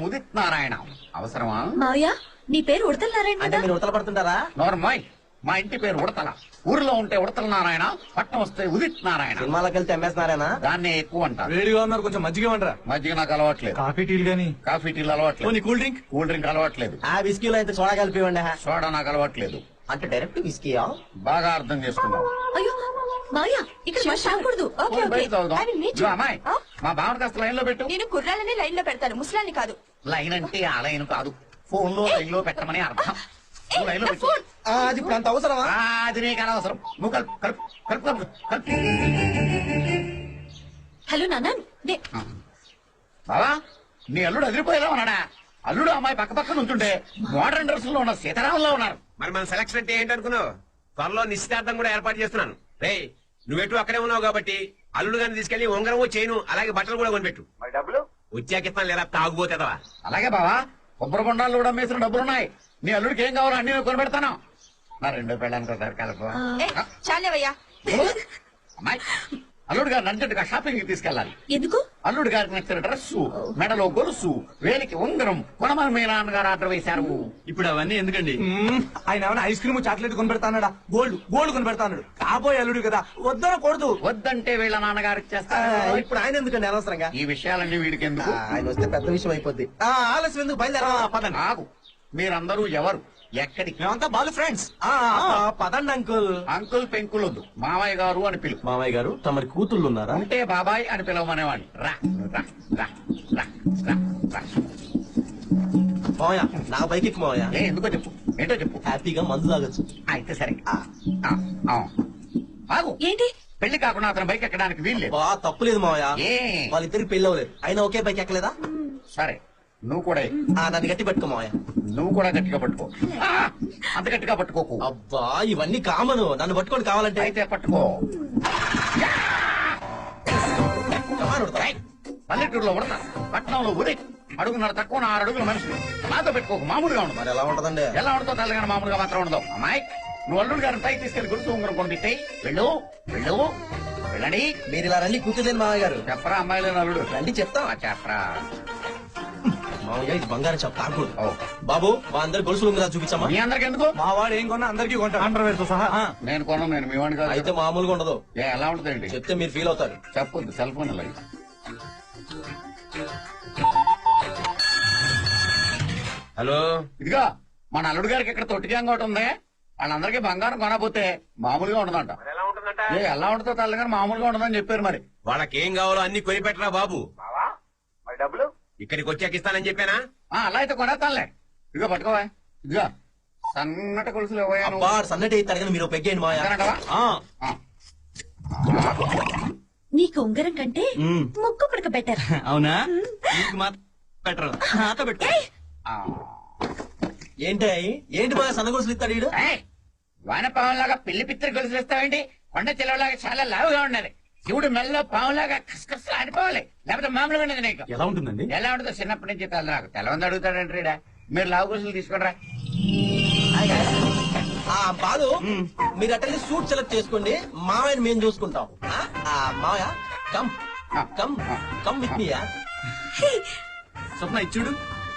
Mudit Narayana. అవసరమా? మావయ్య, నీ పేరు ఉడతల నారాయణ అంటే మీరు ఉడతల పడుతుంటారా? నోర్మాయ్, మా ఇంటి పేరు ఉడతల. ఊర్లో ఉంటే ఉడతల నారాయణ, పట్నం వస్తే ఉదిత్ నారాయణ. సినిమాలకు వెళ్తే ఎంఎస్ నారాయణ. దాన్నే ఎక్కువ అంటారు. వేడిగా ఉన్నారు, కొంచెం మజ్జిగ వండరా. మజ్జిగ నాకు అలవాట్లేదు. కాఫీ టీలు గానీ? కాఫీ టీలు అలవాట్లేదు. Cool drink? కూల్ డ్రింక్ అలవాట్లేదు. ఆ విస్కీలో అయితే సోడా కలిపి ఇవ్వండి. సోడా నాకు అలవాట్లేదు. అంటే డైరెక్ట్ విస్కీయా? బాగా అర్థం చేసుకున్నావు. అయ్యో మావయ్య, ఇక్కడ తాగకూడదు. Okay okay. ఇదిగో అమ్మాయి, మా బావని కాస్త లైన్ లో పెట్టు. నేను కుర్రాలని లైన్ లో పెడతాను, ముసలాన్ని కాదు. లైన్ అంటే ఆ లైన్ కాదు, ఫోన్ లో లైన్ లో పెట్టమని అర్థం. నువ్వు లైన్ లో పెట్టు. అది ఇప్పుడు అంత అవసరమా? అది నీకు అనవసరం. నువ్వు కలుపు కలుపు కలుపు కలుపు కలుపు. హలో నాన్న. బావా, నీ అల్లుడు అదిరిపోయేలా ఉన్నాడా? అల్లుడు అమ్మాయి పక్క పక్కన ఉంటుంటే మోడర్న్ డ్రెస్ లో ఉన్న సీతారాములో ఉన్నారు. మరి మన సెలక్షన్ అంటే ఏంటనుకున్నావు? త్వరలో నిశ్చితార్థం కూడా ఏర్పాటు చేస్తున్నాను. రే నువ్వెటు అక్కడే ఉన్నావు కాబట్టి అల్లుడు గారిని తీసుకెళ్లి ఉంగరము చేయను అలాగే బట్టలు కూడా కొనిపెట్టు. మరి డబ్బులు వచ్చాకిస్తాను లేదా తాగుపోతేదవా? అలాగే బావా, కొబ్బరి బొండాలు కూడా అమ్మేసిన డబ్బులున్నాయి. నీ అల్లుడికి ఏం కావాలో అన్ని కొనిపెడతాను. నా 2 పెళ్ళానికి ఒకసారి కలుపు. చాలేవయ్యా. అమ్మాయి, అల్లుడు గారు అర్జెంటుగా షాపింగ్ కి తీసుకెళ్ళాలి. ఎందుకు? అల్లుడు గారికి నచ్చిన డ్రెస్, మెడలో గొలుసు, వేలికి ఉంగరం కొనమని మీ నాన్నగారు ఆర్డర్ వేశారు. ఇప్పుడు అవన్నీ ఎందుకండి? ఆయన ఏమైనా ఐస్ క్రీమ్ చాక్లెట్ కొనిపెడతాడా? గోల్డ్ కొనిపెడతాడు. కాబోయే అల్లుడు కదా, వద్దనకూడదు. వద్దంటే వీళ్ళ నాన్నగారికి చేస్తారు. ఇప్పుడు ఆయన ఎందుకండి అనవసరంగా? ఈ విషయాలన్నీ వీడికి ఎందుకు? ఆయన వస్తే పెద్ద విషయం అయిపోద్ది. ఆలస్యం ఎందుకు, బయలుదేరా పదండి. ఆగు, మీరందరూ ఎవరు, ఎక్కడికి? మేమంతా బాలు ఫ్రెండ్స్. పదండి అంకుల్. అంకుల్ పెంకులొద్దు, మామయ్య గారు అని పిలువు. మామయ్య గారు, తమరి కూతుళ్ళు ఉన్నారా? ఉంటే బాబాయ్ అని పిలవమనేవాడిని. రా రా రా రా రా రా. మామయ్య, నా బైక్ ఎక్కు మామయ్య. ఎందుకో చెప్పు, ఏంటో చెప్పు. హ్యాపీగా మందు తాగొచ్చు. అయితే సరే. ఆగు. ఏంటి? పెళ్లి కాకుండా అతను బైక్ ఎక్కడానికి వీల్లేదు. తప్పులేదు మామయ్య, వాళ్ళిద్దరికి పెళ్లి అవ్వలేదు. అయినా ఒకే బైక్ ఎక్కలేదా? సరే, నువ్వు కూడా నన్ను గట్టి పట్టుకో మామయ్య. నువ్వు కూడా గట్టిగా పట్టుకో. అంత గట్టిగా పట్టుకోకు. అబ్బా, ఇవన్నీ కామను. నన్ను పట్టుకొని కావాలంటే. అయితే పట్టుకో. పల్లెటూరులో ఉడత, పట్టణంలో ఉదయ్. అడుగున్నర తక్కువ 6 అడుగుల మనిషి. నాతో పెట్టుకోకు, మామూలుగా ఉండదు. మరి ఎలా ఉంటదండి? ఎలా ఉండదు తెల్లగానే మామూలుగా మాత్రం ఉండదు. అమ్మాయి, నువ్వు అల్లుడు గారిని పైకి తీసుకెళ్లి గుర్తు ఉంగరం కొని తిట్టాయి. వెళ్ళు వెళ్ళు వెళ్ళండి. మీరు ఇలా రండి, కూర్చోలేను మామయ్య గారు. చెప్పరా అమ్మాయిలే అల్లుడు? రండి చెప్తా. చెప్పరా మామయ్య, ఇది బంగారం చెప్ప తాకూడదు. బాబు, మా అందరి గొలుసులు ఉందా చూపించమ్మా. మీ అందరికి ఎందుకు? మా వాడు ఏం కొన్నా అందరికీ కొంటాడు, అండర్వేర్ తో సహా. నేను కొన్నాను, నేను మీ వాడిని కాదు. అయితే మామూలుగా ఉండదు. ఎలా ఉంటుందండి? చెప్తే మీరు ఫీల్ అవుతారు. చెప్పొద్దు, సెల్ ఫోన్ ఇలా. హలో, ఇదిగా మన అల్లుడు గారికి ఇక్కడ తొట్టిగా ఒకటి ఉంది. వాళ్ళందరికీ బంగారం కొనకపోతే మామూలుగా ఉండదంట. ఎలా ఉంటుందో తెల్లగానే మామూలుగా ఉండదని చెప్పారు. మరి వాళ్ళకేం కావాలో అన్ని కొనిపెట్టరా బాబు. మరి డబ్బులు ఇక్కడికి వచ్చాక ఇస్తానని చెప్పానా? అలా అయితే కొనేస్తానులే. ఇదిగో పట్టుకోవా. ఇదిగా సన్నటి కొలుసులు ఇవ్వయాను. సన్నటి తరగని మీరు పెగ్గేయండి మాయా. నీకు ఉంగరం కంటే ముక్కు పుడక బెటర్. అవునా? బెటర్. ఏంటి బాగా సన్న గొలుసులు ఇస్తాడు వీడు? వానపావంలాగా పెళ్లి పిత్తరి గొలుసులు ఇస్తావేంటి? కొండ చెలవలాగా చాలా లావుగా ఉన్నది. శివుడు మెల్లో పావులాగా కసకసలు ఆడిపోవాలి, లేకపోతే మామూలుగా ఉండదు నీకు. ఎలా ఉంటుందండి? ఎలా ఉంటుందో చిన్నప్పటి నుంచి నాకు తెలవంది అడుగుతాడంటే. మీరు లావు గొలుసులు తీసుకురా. బాలు మీరు అటెండి సూట్ సెలెక్ట్ చేసుకోండి, మామయ్యని మేము చూసుకుంటాం. మామయ్య come come come with me. స్వప్న ఇచ్చుడు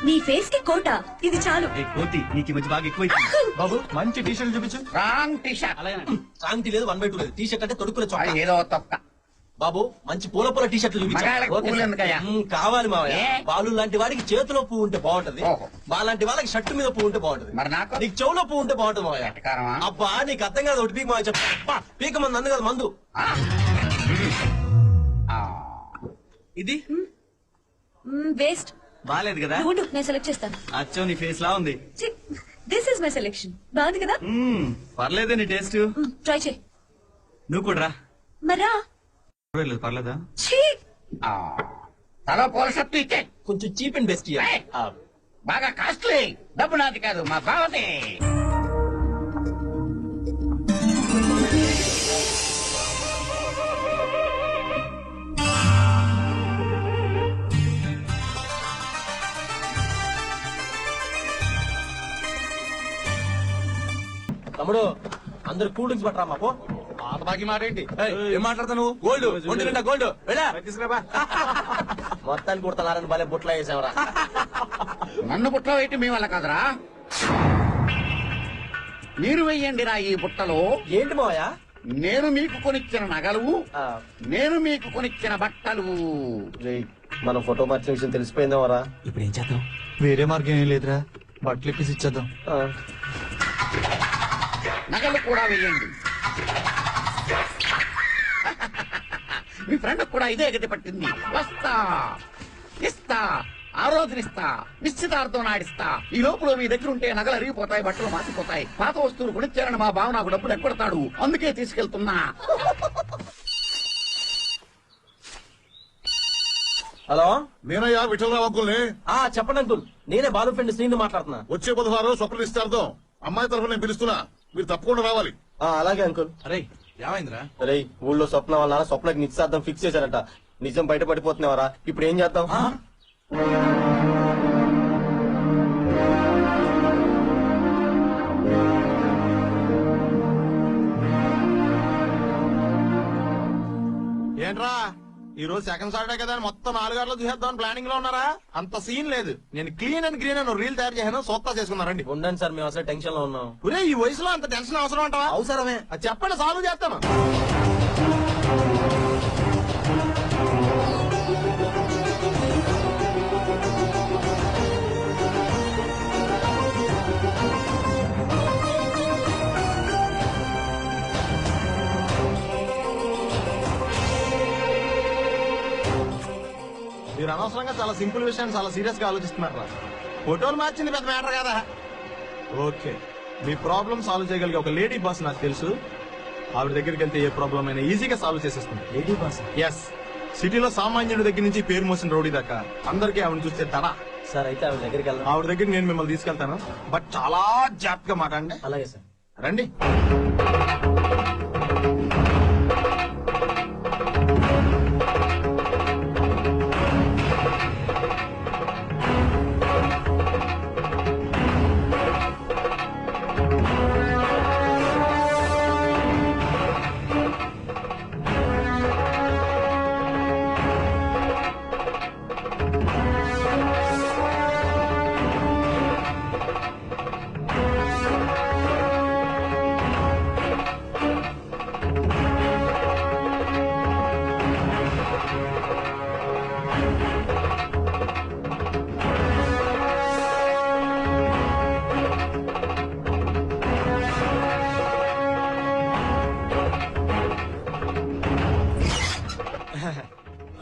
నీ ఫేస్ కి కోట ఇది చాలు. కోతి నీకు మంచి బాగా ఎక్కువ బాబు. మంచి టీ షర్ట్ చూపించు. Wrong T shirt. శాంతి లేదు, 1/2 లేదు. టీ షర్ట్ అంటే తొడుక్కునే చొక్కా. ఏదో తొక్క. బాబు మంచి పూల పూల టీ షర్ట్లు మగాళ్ళకి పూలు ఎందుకయ్యా? కావాలి మావయ్య. బాలు లాంటి వాడికి చేతిలో పువ్వు ఉంటే బాగుంటది, బాలాంటి వాళ్ళకి షర్టు మీద పువ్వు ఉంటే బాగుంటది. మరి నాకు నీకు చెవులో పువ్వు ఉంటే బాగుంటది మావయ్య. అబ్బా నీకు అర్థం కాదు, ఒకటి పీక మావయ్య చెప్ప. పీక మంది అందు కదా మందు. ఇది వేస్ట్. బాలేదు కదా? నేను సెలెక్ట్ చేస్తాను. అచ్చో నీ ఫేస్ లా ఉంది. This is my selection. బాగుంది కదా? పర్లేదే నీ టేస్ట్. ట్రై చేయి. నువ్వు కూడా రా. మరా పర్లేదా? తల పూల షర్ట్ ఇచ్చే. కొంచెం చీప్ అండ్ బెస్ట్. బాగా కాస్ట్లీ. డబ్బు నాది కాదు, మా బావది. తమ్ముడు అందరు కూల్ డ్రింక్స్ పట్టరా మాకు. పాత బాకీ మాట ఏంటి? ఏం మాట్లాడతా నువ్వు? గోల్డ్ ఒంటి నిండా గోల్డ్ తీసుకురాబా. మొత్తానికి కుడతారని భలే బుట్లా వేసావరా. నన్ను బుట్టలో వేయటం మీ వల్ల కాదురా, మీరు వెయ్యండి రా ఈ బుట్టలో. ఏంటి మావయ్య? నేను మీకు కొనిచ్చిన నగలు, నేను మీకు కొనిచ్చిన బట్టలు. మనం ఫోటో మార్చిన విషయం తెలిసిపోయిందేమోరా. ఇప్పుడు ఏం చేద్దాం? వేరే మార్గం ఏం లేదురా, బట్టలు ఇప్పేసి ఇచ్చేద్దాం. నగలు కూడా వెయ్యండి. మీ ఫ్రెండ్ కూడా ఇదే గతి పట్టింది. వస్తా, ఇస్తా, ఆ రోజునిస్తా, నిశ్చితార్థం నాడిస్తా. ఈ లోపల మీ దగ్గర ఉంటే నగలు అరిగిపోతాయి, బట్టలు మాసిపోతాయి. పాత వస్తువులు కొనిచ్చారని మా బావ నాకు డబ్బులు ఎక్కడతాడు, అందుకే తీసుకెళ్తున్నా. హలో, నేనయ్యా విఠలరావు అంకుల్ని. చెప్పండి అంకుల్, నేనే బాలు ఫ్రెండ్ శ్రీని మాట్లాడుతున్నా. వచ్చే బుధవారం స్వప్న నిశ్చితార్థం. అమ్మాయి తరఫున నేను పిలుస్తున్నా, మీరు తప్పకుండా రావాలి. అలాగే అంకుల్. అరే ఏమైందిరా? అరే ఊళ్ళో స్వప్న వల్ల స్వప్నకి నిశ్చితార్థం ఫిక్స్ చేశారంట. నిజం బయట పడిపోతున్నావరా, ఇప్పుడు ఏం చేద్దాం? ఏంట్రా ఈ రోజు సెకండ్ సాటర్డే కదా అని మొత్తం 4 గంటలు చూసేద్దాం ప్లానింగ్ లో ఉన్నారా? అంత సీన్ లేదు. నేను క్లీన్ అండ్ గ్రీన్ అని రీల్ తయారు చేశాను, సోత్తా చేసుకున్నారండి. ఉండండి సార్, మేము అసలు టెన్షన్ లో ఉన్నాం. ఒరే ఈ వయసులో అంత టెన్షన్ అవసరం అంటావా? అవసరమే. అది చెప్పండి, సాల్వ్ చేస్తాను. మీరు అనవసరంగా చాలా సింపుల్ విషయాన్ని చాలా సీరియస్ గా ఆలోచిస్తున్నారా? ఫోటోలు మార్చింది పెద్ద మ్యాటర్ కదా. ఓకే, మీ ప్రాబ్లం సాల్వ్ చేయగలిగే ఒక లేడీ బాస్ నాకు తెలుసు. ఆవిడ దగ్గరికి వెళ్తే ఏ ప్రాబ్లం అయినా ఈజీగా సాల్వ్ చేసేస్తుంది. Lady boss? ఎస్. సిటీలో సామాన్యుడి దగ్గర నుంచి పేరు మోసిన రౌడీ దాకా అందరికీ ఆవిడ చూస్తే తరా. సార్ అయితే ఆవిడ దగ్గరికి వెళ్దాం. ఆవిడ దగ్గరికి నేను మిమ్మల్ని తీసుకెళ్తాను, బట్ చాలా జాగ్రత్తగా మాట్లాడండి. అలాగే సార్. రండి.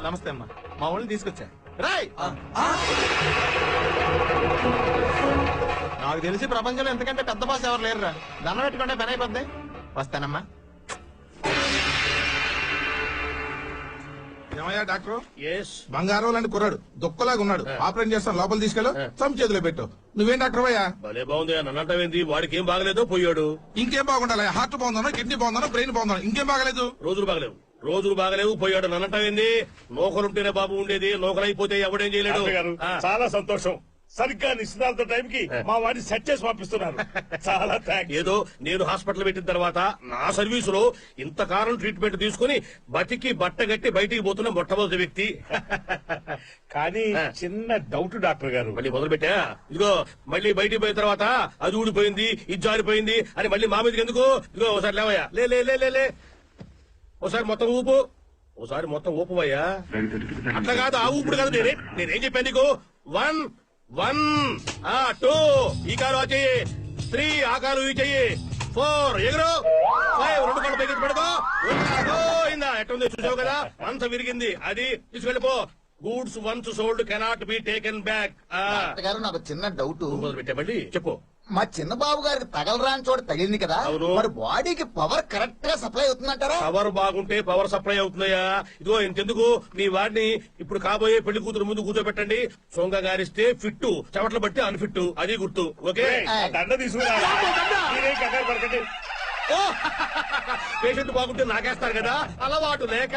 నమస్తే అమ్మా, మా వాళ్ళని తీసుకొచ్చా. రాయ్, నాకు తెలిసి ప్రపంచంలో ఎంతకంటే పెద్ద బాస్ ఎవరు లేరురా. దండం పెట్టుకుంటే పని అయిపోద్ది. వస్తానమ్మా. ఏమయ్యా డాక్టర్? బంగారం లాంటి కుర్రాడు దుక్కలాగా ఉన్నాడు. ఆపరేషన్ చేస్తాను, లోపల తీసుకెళ్ళు, చంప చేతిలో పెట్టు. నువ్వేం డాక్టర్ అయ్యా? భలే బాగుంది. నన్నంటావేంది? వాడికి ఏం బాగలేదో పోయాడు. ఇంకేం బాగుండాలి? హార్ట్ బాగుందా, కిడ్నీ బాగుందా, బ్రెయిన్ బాగుందా? ఇంకేం బాగలేదు? రోజులు బాగలేవు పోయాడు. నన్నంటావేంది? నోకలుంటేనే బాబు ఉండేది, నోకలైపోతే ఎవడేం చేయలేడు. చాలా సంతోషం. సరిగ్గా నిశ్చితార్థ టైంకి మా వాడిని సెట్ చేసి పంపిస్తున్నారు. చాలా థ్యాంక్స్. ఏదో నేను హాస్పిటల్ పెట్టిన తర్వాత నా సర్వీసులో ఇంతకాలం ట్రీట్మెంట్ తీసుకుని బతికి బట్టగట్టి బయటికి పోతున్న మొట్టమొదటి వ్యక్తి. కానీ చిన్న డౌట్ డాక్టర్ గారు. మళ్ళీ మొదలు పెట్టా. ఇదిగో మళ్ళీ బయటికి పోయిన తర్వాత అది ఊడిపోయింది, ఇది జారిపోయింది అని మళ్ళీ మా మీదకి ఎందుకు? ఇదిగో ఒకసారి లేవయ్యా, లే లే లే లే లే ఒకసారి మొత్తం ఊపు, ఒకసారి మొత్తం ఊపువయ్యా. అట్లా కాదు, ఆ ఊపుడు కాదు. నేనేం చెప్పాను నీకు? 1 1 2 ఈ కాలు చెయ్యి, 3 ఆ కాలు ఈ చెయ్యి, 4 ఎగురు, 5 రెండు కాళ్ళు పైకి పెడతావు. ఎట్టుంది చూసావు కదా, అంత విరిగింది. అది తీసుకెళ్ళిపో. Goods once sold cannot be taken back. గారు నాకు చిన్న డౌట్. మొదలు పెట్టామండి, చెప్పు. మా చిన్న బాబు గారికి తగలరాని చోట తగిలింది కదా, మరి బాడీకి పవర్ కరెక్ట్ గా సప్లై అవుతుందంటారా? పవర్ బాగుంటే పవర్ సప్లై అవుతుందయ్యా. ఇదిగో ఇంతెందుకు, మీ వాడిని ఇప్పుడు కాబోయే పెళ్లి కూతురు ముందు కూర్చోబెట్టండి. సొంగ గారిస్తే ఫిట్టు, చెవట్ల బట్టి అన్ఫిట్టు, అది గుర్తు. ఓకే, దండ తీసుకురా. పేషెంట్ బాగుంటే నాకేస్తారు కదా, అలవాటు లేక.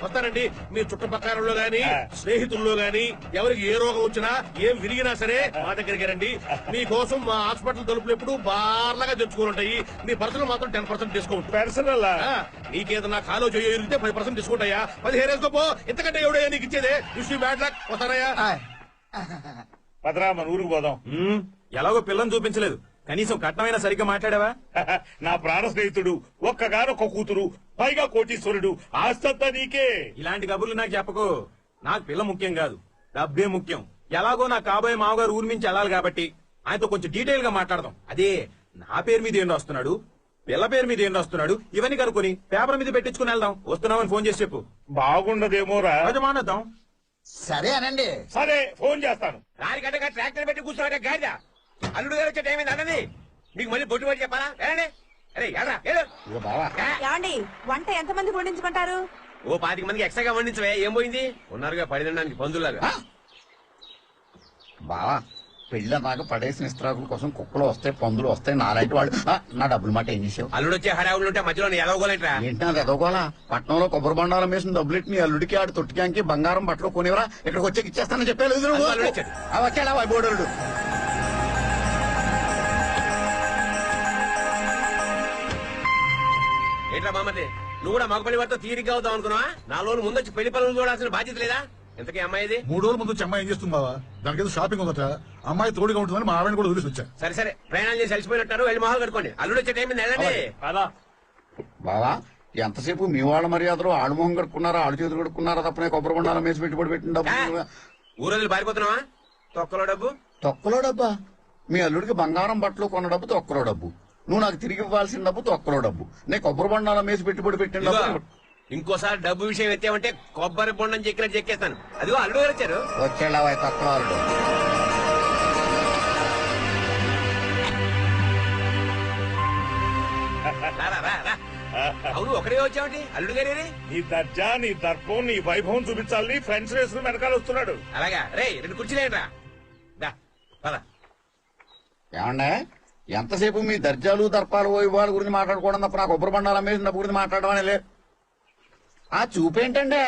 వస్తానండి. మీ చుట్టుపక్కలలో గాని స్నేహితుల్లో గాని ఎవరికి ఏ రోగం వచ్చినా ఏం విరిగినా సరే మా దగ్గరికి రండి. మీకోసం మా హాస్పిటల్ తలుపులు ఎప్పుడు బార్లగా తెచ్చుకుని ఉంటాయి. మీ పర్సనల్ మాత్రం 10% డిస్కౌంట్. పర్సనల్ నీకేదన్నా కాలో చేయరిగితే 10% డిస్కౌంట్ అయ్యా. 15 వేసుకోపో. ఇంతకంటే ఎవడయ్యా నీకు ఇచ్చేదే? Wish you bad luck. వస్తానయ్యా. పదరా మన ఊరికి పోదాం. ఎలాగో పిల్లని చూపించలేదు, కనీసం కట్నమైనా సరిగ్గా మాట్లాడావా? నా ప్రాణ స్నేహితుడు, ఒక్కగానొక్క కూతురు, పైగా కోటీశ్వరుడు, ఆస్తంతా నీకే. ఇలాంటి కబుర్లు నాకు చెప్పకు. నాకు పిల్ల ముఖ్యం కాదు, డబ్బే ముఖ్యం. ఎలాగో నా కాబోయే మామగారు ఊరి నుంచి వెళ్ళాలి కాబట్టి ఆయనతో కొంచెం డీటెయిల్ గా మాట్లాడదాం. అదే నా పేరు మీద ఏం రాస్తున్నాడు, పిల్ల పేరు మీద ఏం రాస్తున్నాడు, ఇవన్నీ కనుక్కొని పేపర్ మీద పెట్టించుకుని వెళ్దాం. వస్తున్నామని ఫోన్ చేసి చెప్పు. బాగుండదేమోరా. మానేద్దాం. సరే అనండి. సరే, ఫోన్ చేస్తాను. దానికంటే ట్రాక్టర్ పెట్టి కూర్చోబెట్టే గాడిద. అల్లుడు గారు వచ్చే టైం అన్నది మీకు మళ్ళీ బొట్టు పడి చెప్పాలా? అరే ఏమండి, వంట ఎంతమంది వండించమంటారు? ఓ 25 మందికి ఎక్స్ట్రాగా వండించవే. ఏం పోయింది? ఉన్నారుగా పడిదడానికి పందులాగా. బావా, పెళ్ళన్నాక పడేసిన ఇస్త్రాకుల కోసం కుక్కలు వస్తాయి, పందులు వస్తాయి, నాలాంటి వాళ్ళు. నా డబ్బులు మాట ఏం చేసావు? అల్లుడు వచ్చే హడావులు ఉంటే మధ్యలో ఎదవగోలేంట్రా? ఏంటి నాది ఎదవగోలా? పట్నంలో కొబ్బరి బండారం వేసిన డబ్బులెట్టి నీ అల్లుడికి ఆడు తొట్టికానికి బంగారం బట్టలు కొనివరా, ఇక్కడికి వచ్చి ఇచ్చేస్తానని చెప్పలేదు. వచ్చాడా బోడలుడు? ఏంట్రా మామది, నువ్వు కూడా మగపల్లి వారితో తీరిగ్గా అవుతావు అనుకున్నావా? 4 రోజులు ముందొచ్చి పెళ్లి పనులు చూడాల్సిన బాధ్యత లేదా? ఇంతకీ అమ్మాయిది 3 రోజుల ముందు అమ్మాయి ఏం చేస్తుంది బావా? దానికి ఏదో షాపింగ్ ఉందట, అమ్మాయి తోడుగా ఉంటుందని మా ఆవిడ కూడా వదిలేసి వచ్చా. సరే సరే, ప్రయాణాలు చేసి అలసిపోయినట్టారు, వెళ్ళి మొహాలు కట్టుకోండి. అల్లుడు వచ్చే టైం వెళ్ళండి. బావా, ఎంతసేపు మీ వాళ్ళ మర్యాదలు ఆడు మొహం కడుక్కున్నారా, ఆడు చేతులు కడుక్కున్నారా తప్పనే కొబ్బరి బండారం వేసి పెట్టుబడి పెట్టిన డబ్బు ఊరోజులు పారిపోతున్నావా? తొక్కలో డబ్బు. తొక్కలో డబ్బా? మీ అల్లుడికి బంగారం బట్టలు కొన్న డబ్బు తొక్కలో డబ్బు, నువ్వు నాకు తిరిగి ఇవ్వాల్సిన డబ్బు తొక్కలో డబ్బు, నేను కొబ్బరి బండారం వేసి పెట్టుబడి పెట్టిన డబ్బు. ఇంకోసారి డబ్బు విషయం ఎత్తామంటే కొబ్బరి బొండం చెక్కినట్టు చెక్కేస్తాను. అదిగో అల్లుడు గారు వచ్చారు. వచ్చేలా తక్కువ అల్లుడు. అవును, ఒకడే వచ్చావంటి? అల్లుడు గారి నీ దర్జా, నీ దర్పం, నీ వైభవం చూపించాలని ఫ్రెండ్స్ వేసుకుని వెనకాల వస్తున్నాడు. అలాగా రే, 2 కుర్చీలేంట్రా. ఏమండే, ఎంతసేపు మీ దర్జాలు దర్పాలు వైభవాల గురించి మాట్లాడుకోవడం తప్ప నా కొబ్బరి బండాలు అమ్మేసిన డబ్బు గురించి మాట్లాడడం అనే ఆ చూపేంటండే?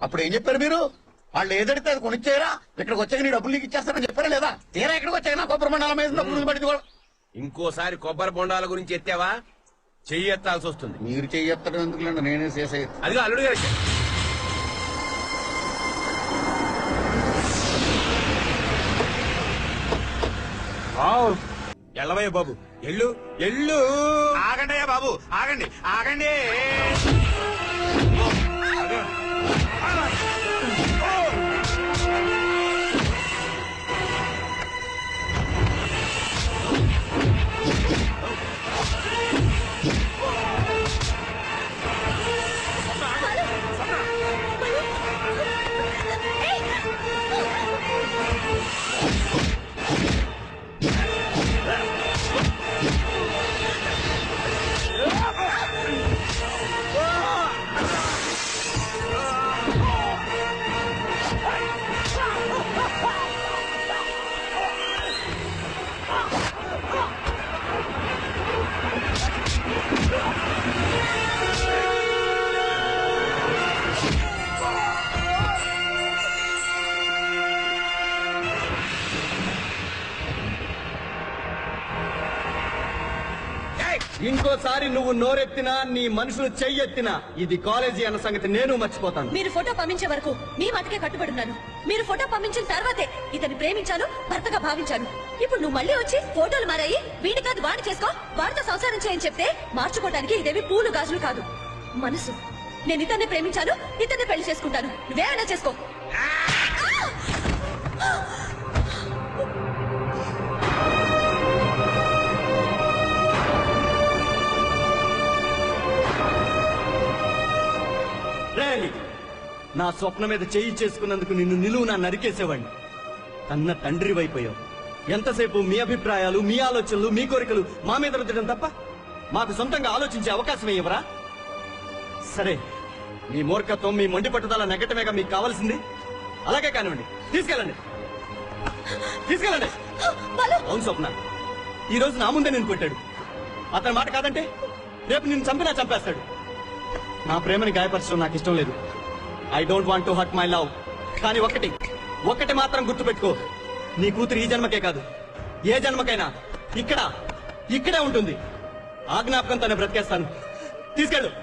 అప్పుడు ఏం చెప్పారు మీరు? వాళ్ళు ఏదడితే అది కొనిచ్చారా? ఇక్కడికి వచ్చాక నీ డబ్బులు నీకు ఇచ్చేస్తారని చెప్పారా లేదా? తీరా ఇక్కడికి వచ్చాక నా కొబ్బరి బండాలు అమ్మేసిన డబ్బు గురించి పడింది. ఇంకోసారి కొబ్బరి బొండాల గురించి ఎత్తావా చెయ్యెత్తాల్సి వస్తుంది. మీరు చెయ్యెత్తడం ఎందుకులేండి, నేనే చేసేది. అదిగో అల్లుడు గారు వచ్చారు. ఎల్లవయ్య బాబు, ఎల్లు ఎల్లు. ఆగండి అయ్యా బాబు, ఆగండి ఆగండి. ఇంకోసారి నువ్వు నోరెత్తినా నీ మనుషులు చెయ్యెత్తినా ఇది కాలేజీ అన్న సంగతి నేను మర్చిపోతాను. మీరు ఫోటో పంపించే వరకు మీ మాటకే కట్టుబడున్నాను. మీరు ఫోటో పంపించిన తర్వాతే ఇతన్ని ప్రేమించాను, భర్తగా భావించాను. ఇప్పుడు నువ్వు మళ్ళీ వచ్చి ఫోటోలు మారాయి వీడి కాదు వాడి చేసుకో, వాడితో సంసారం చేయని చెప్తే మార్చుకోవడానికి ఇదేవి పూలు గాజులు కాదు, మనసు. నేను ఇతన్ని ప్రేమించాను, ఇతన్ని పెళ్లి చేసుకుంటాను. నువ్వేమైనా చేసుకో. నా స్వప్నం మీద చెయ్యి చేసుకున్నందుకు నిన్ను నిలువునా నరికేసేవాడిని. కన్న తండ్రి వైపోయావు. ఎంతసేపు మీ అభిప్రాయాలు, మీ ఆలోచనలు, మీ కోరికలు మా మీద రుద్దడం తప్ప మాకు సొంతంగా ఆలోచించే అవకాశం ఇవ్వరా? సరే, మీ మూర్ఖత్వం, మీ మొండి పట్టుదల నెగటమేగా మీకు కావాల్సింది. అలాగే కానివ్వండి, తీసుకెళ్ళండి. అవును స్వప్న, ఈ రోజు నా ముందే నేను కొట్టాడు. అతని మాట కాదంటే రేపు నిన్ను చంపినా చంపేస్తాడు. నా ప్రేమని గాయపరచడం నాకు ఇష్టం లేదు. I don't want to hurt my love. కానీ ఒక్కటి మాత్రం గుర్తుపెట్టుకో, నీ కూతురు ఈ జన్మకే కాదు ఏ జన్మకైనా ఇక్కడే ఉంటుంది. ఆ జ్ఞాపకంతోనే బ్రతికేస్తాను. తీసుకెళ్ళరా.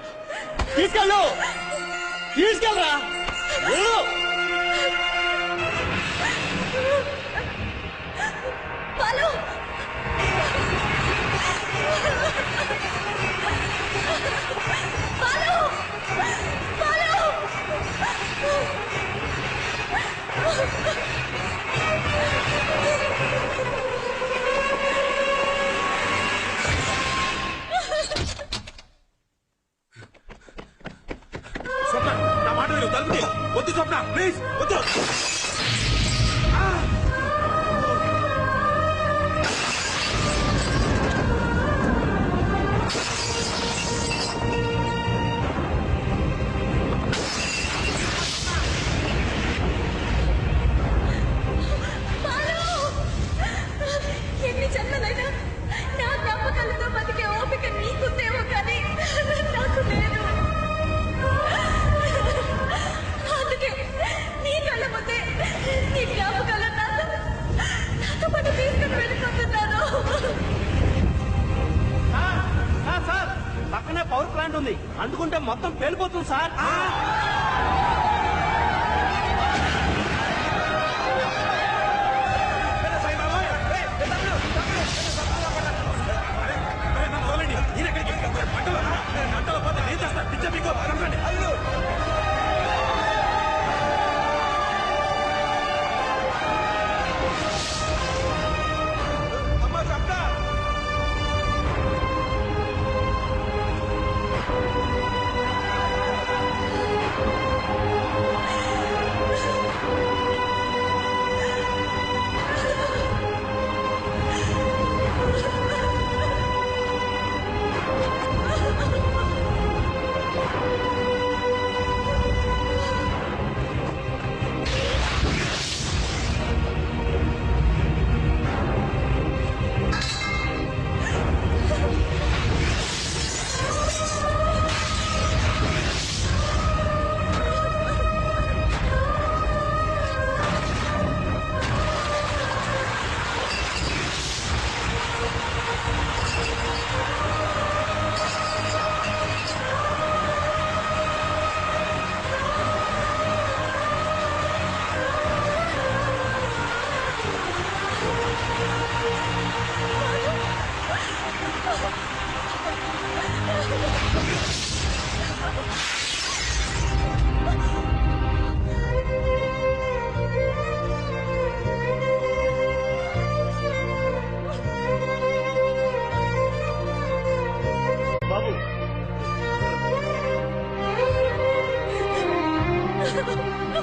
స్వప్న, నా మాట విను, తలుపు తీ. వద్దు స్వప్న, ప్లీజ్ వద్దు. ఎన్ని జన్మలైనా నా జ్ఞాపకాలతో బతికే ఓపిక నీకుందేమో కానీ నాకు లేదు. అందుకే నీ కళ్ళ ముందే నీ జ్ఞాపకాలు నాతో పాటు తీసుకుని వెళ్ళిపోతున్నాను. సార్, పక్కనే పవర్ ప్లాంట్ ఉంది, అందుకుంటే మొత్తం పేలిపోతుంది సార్.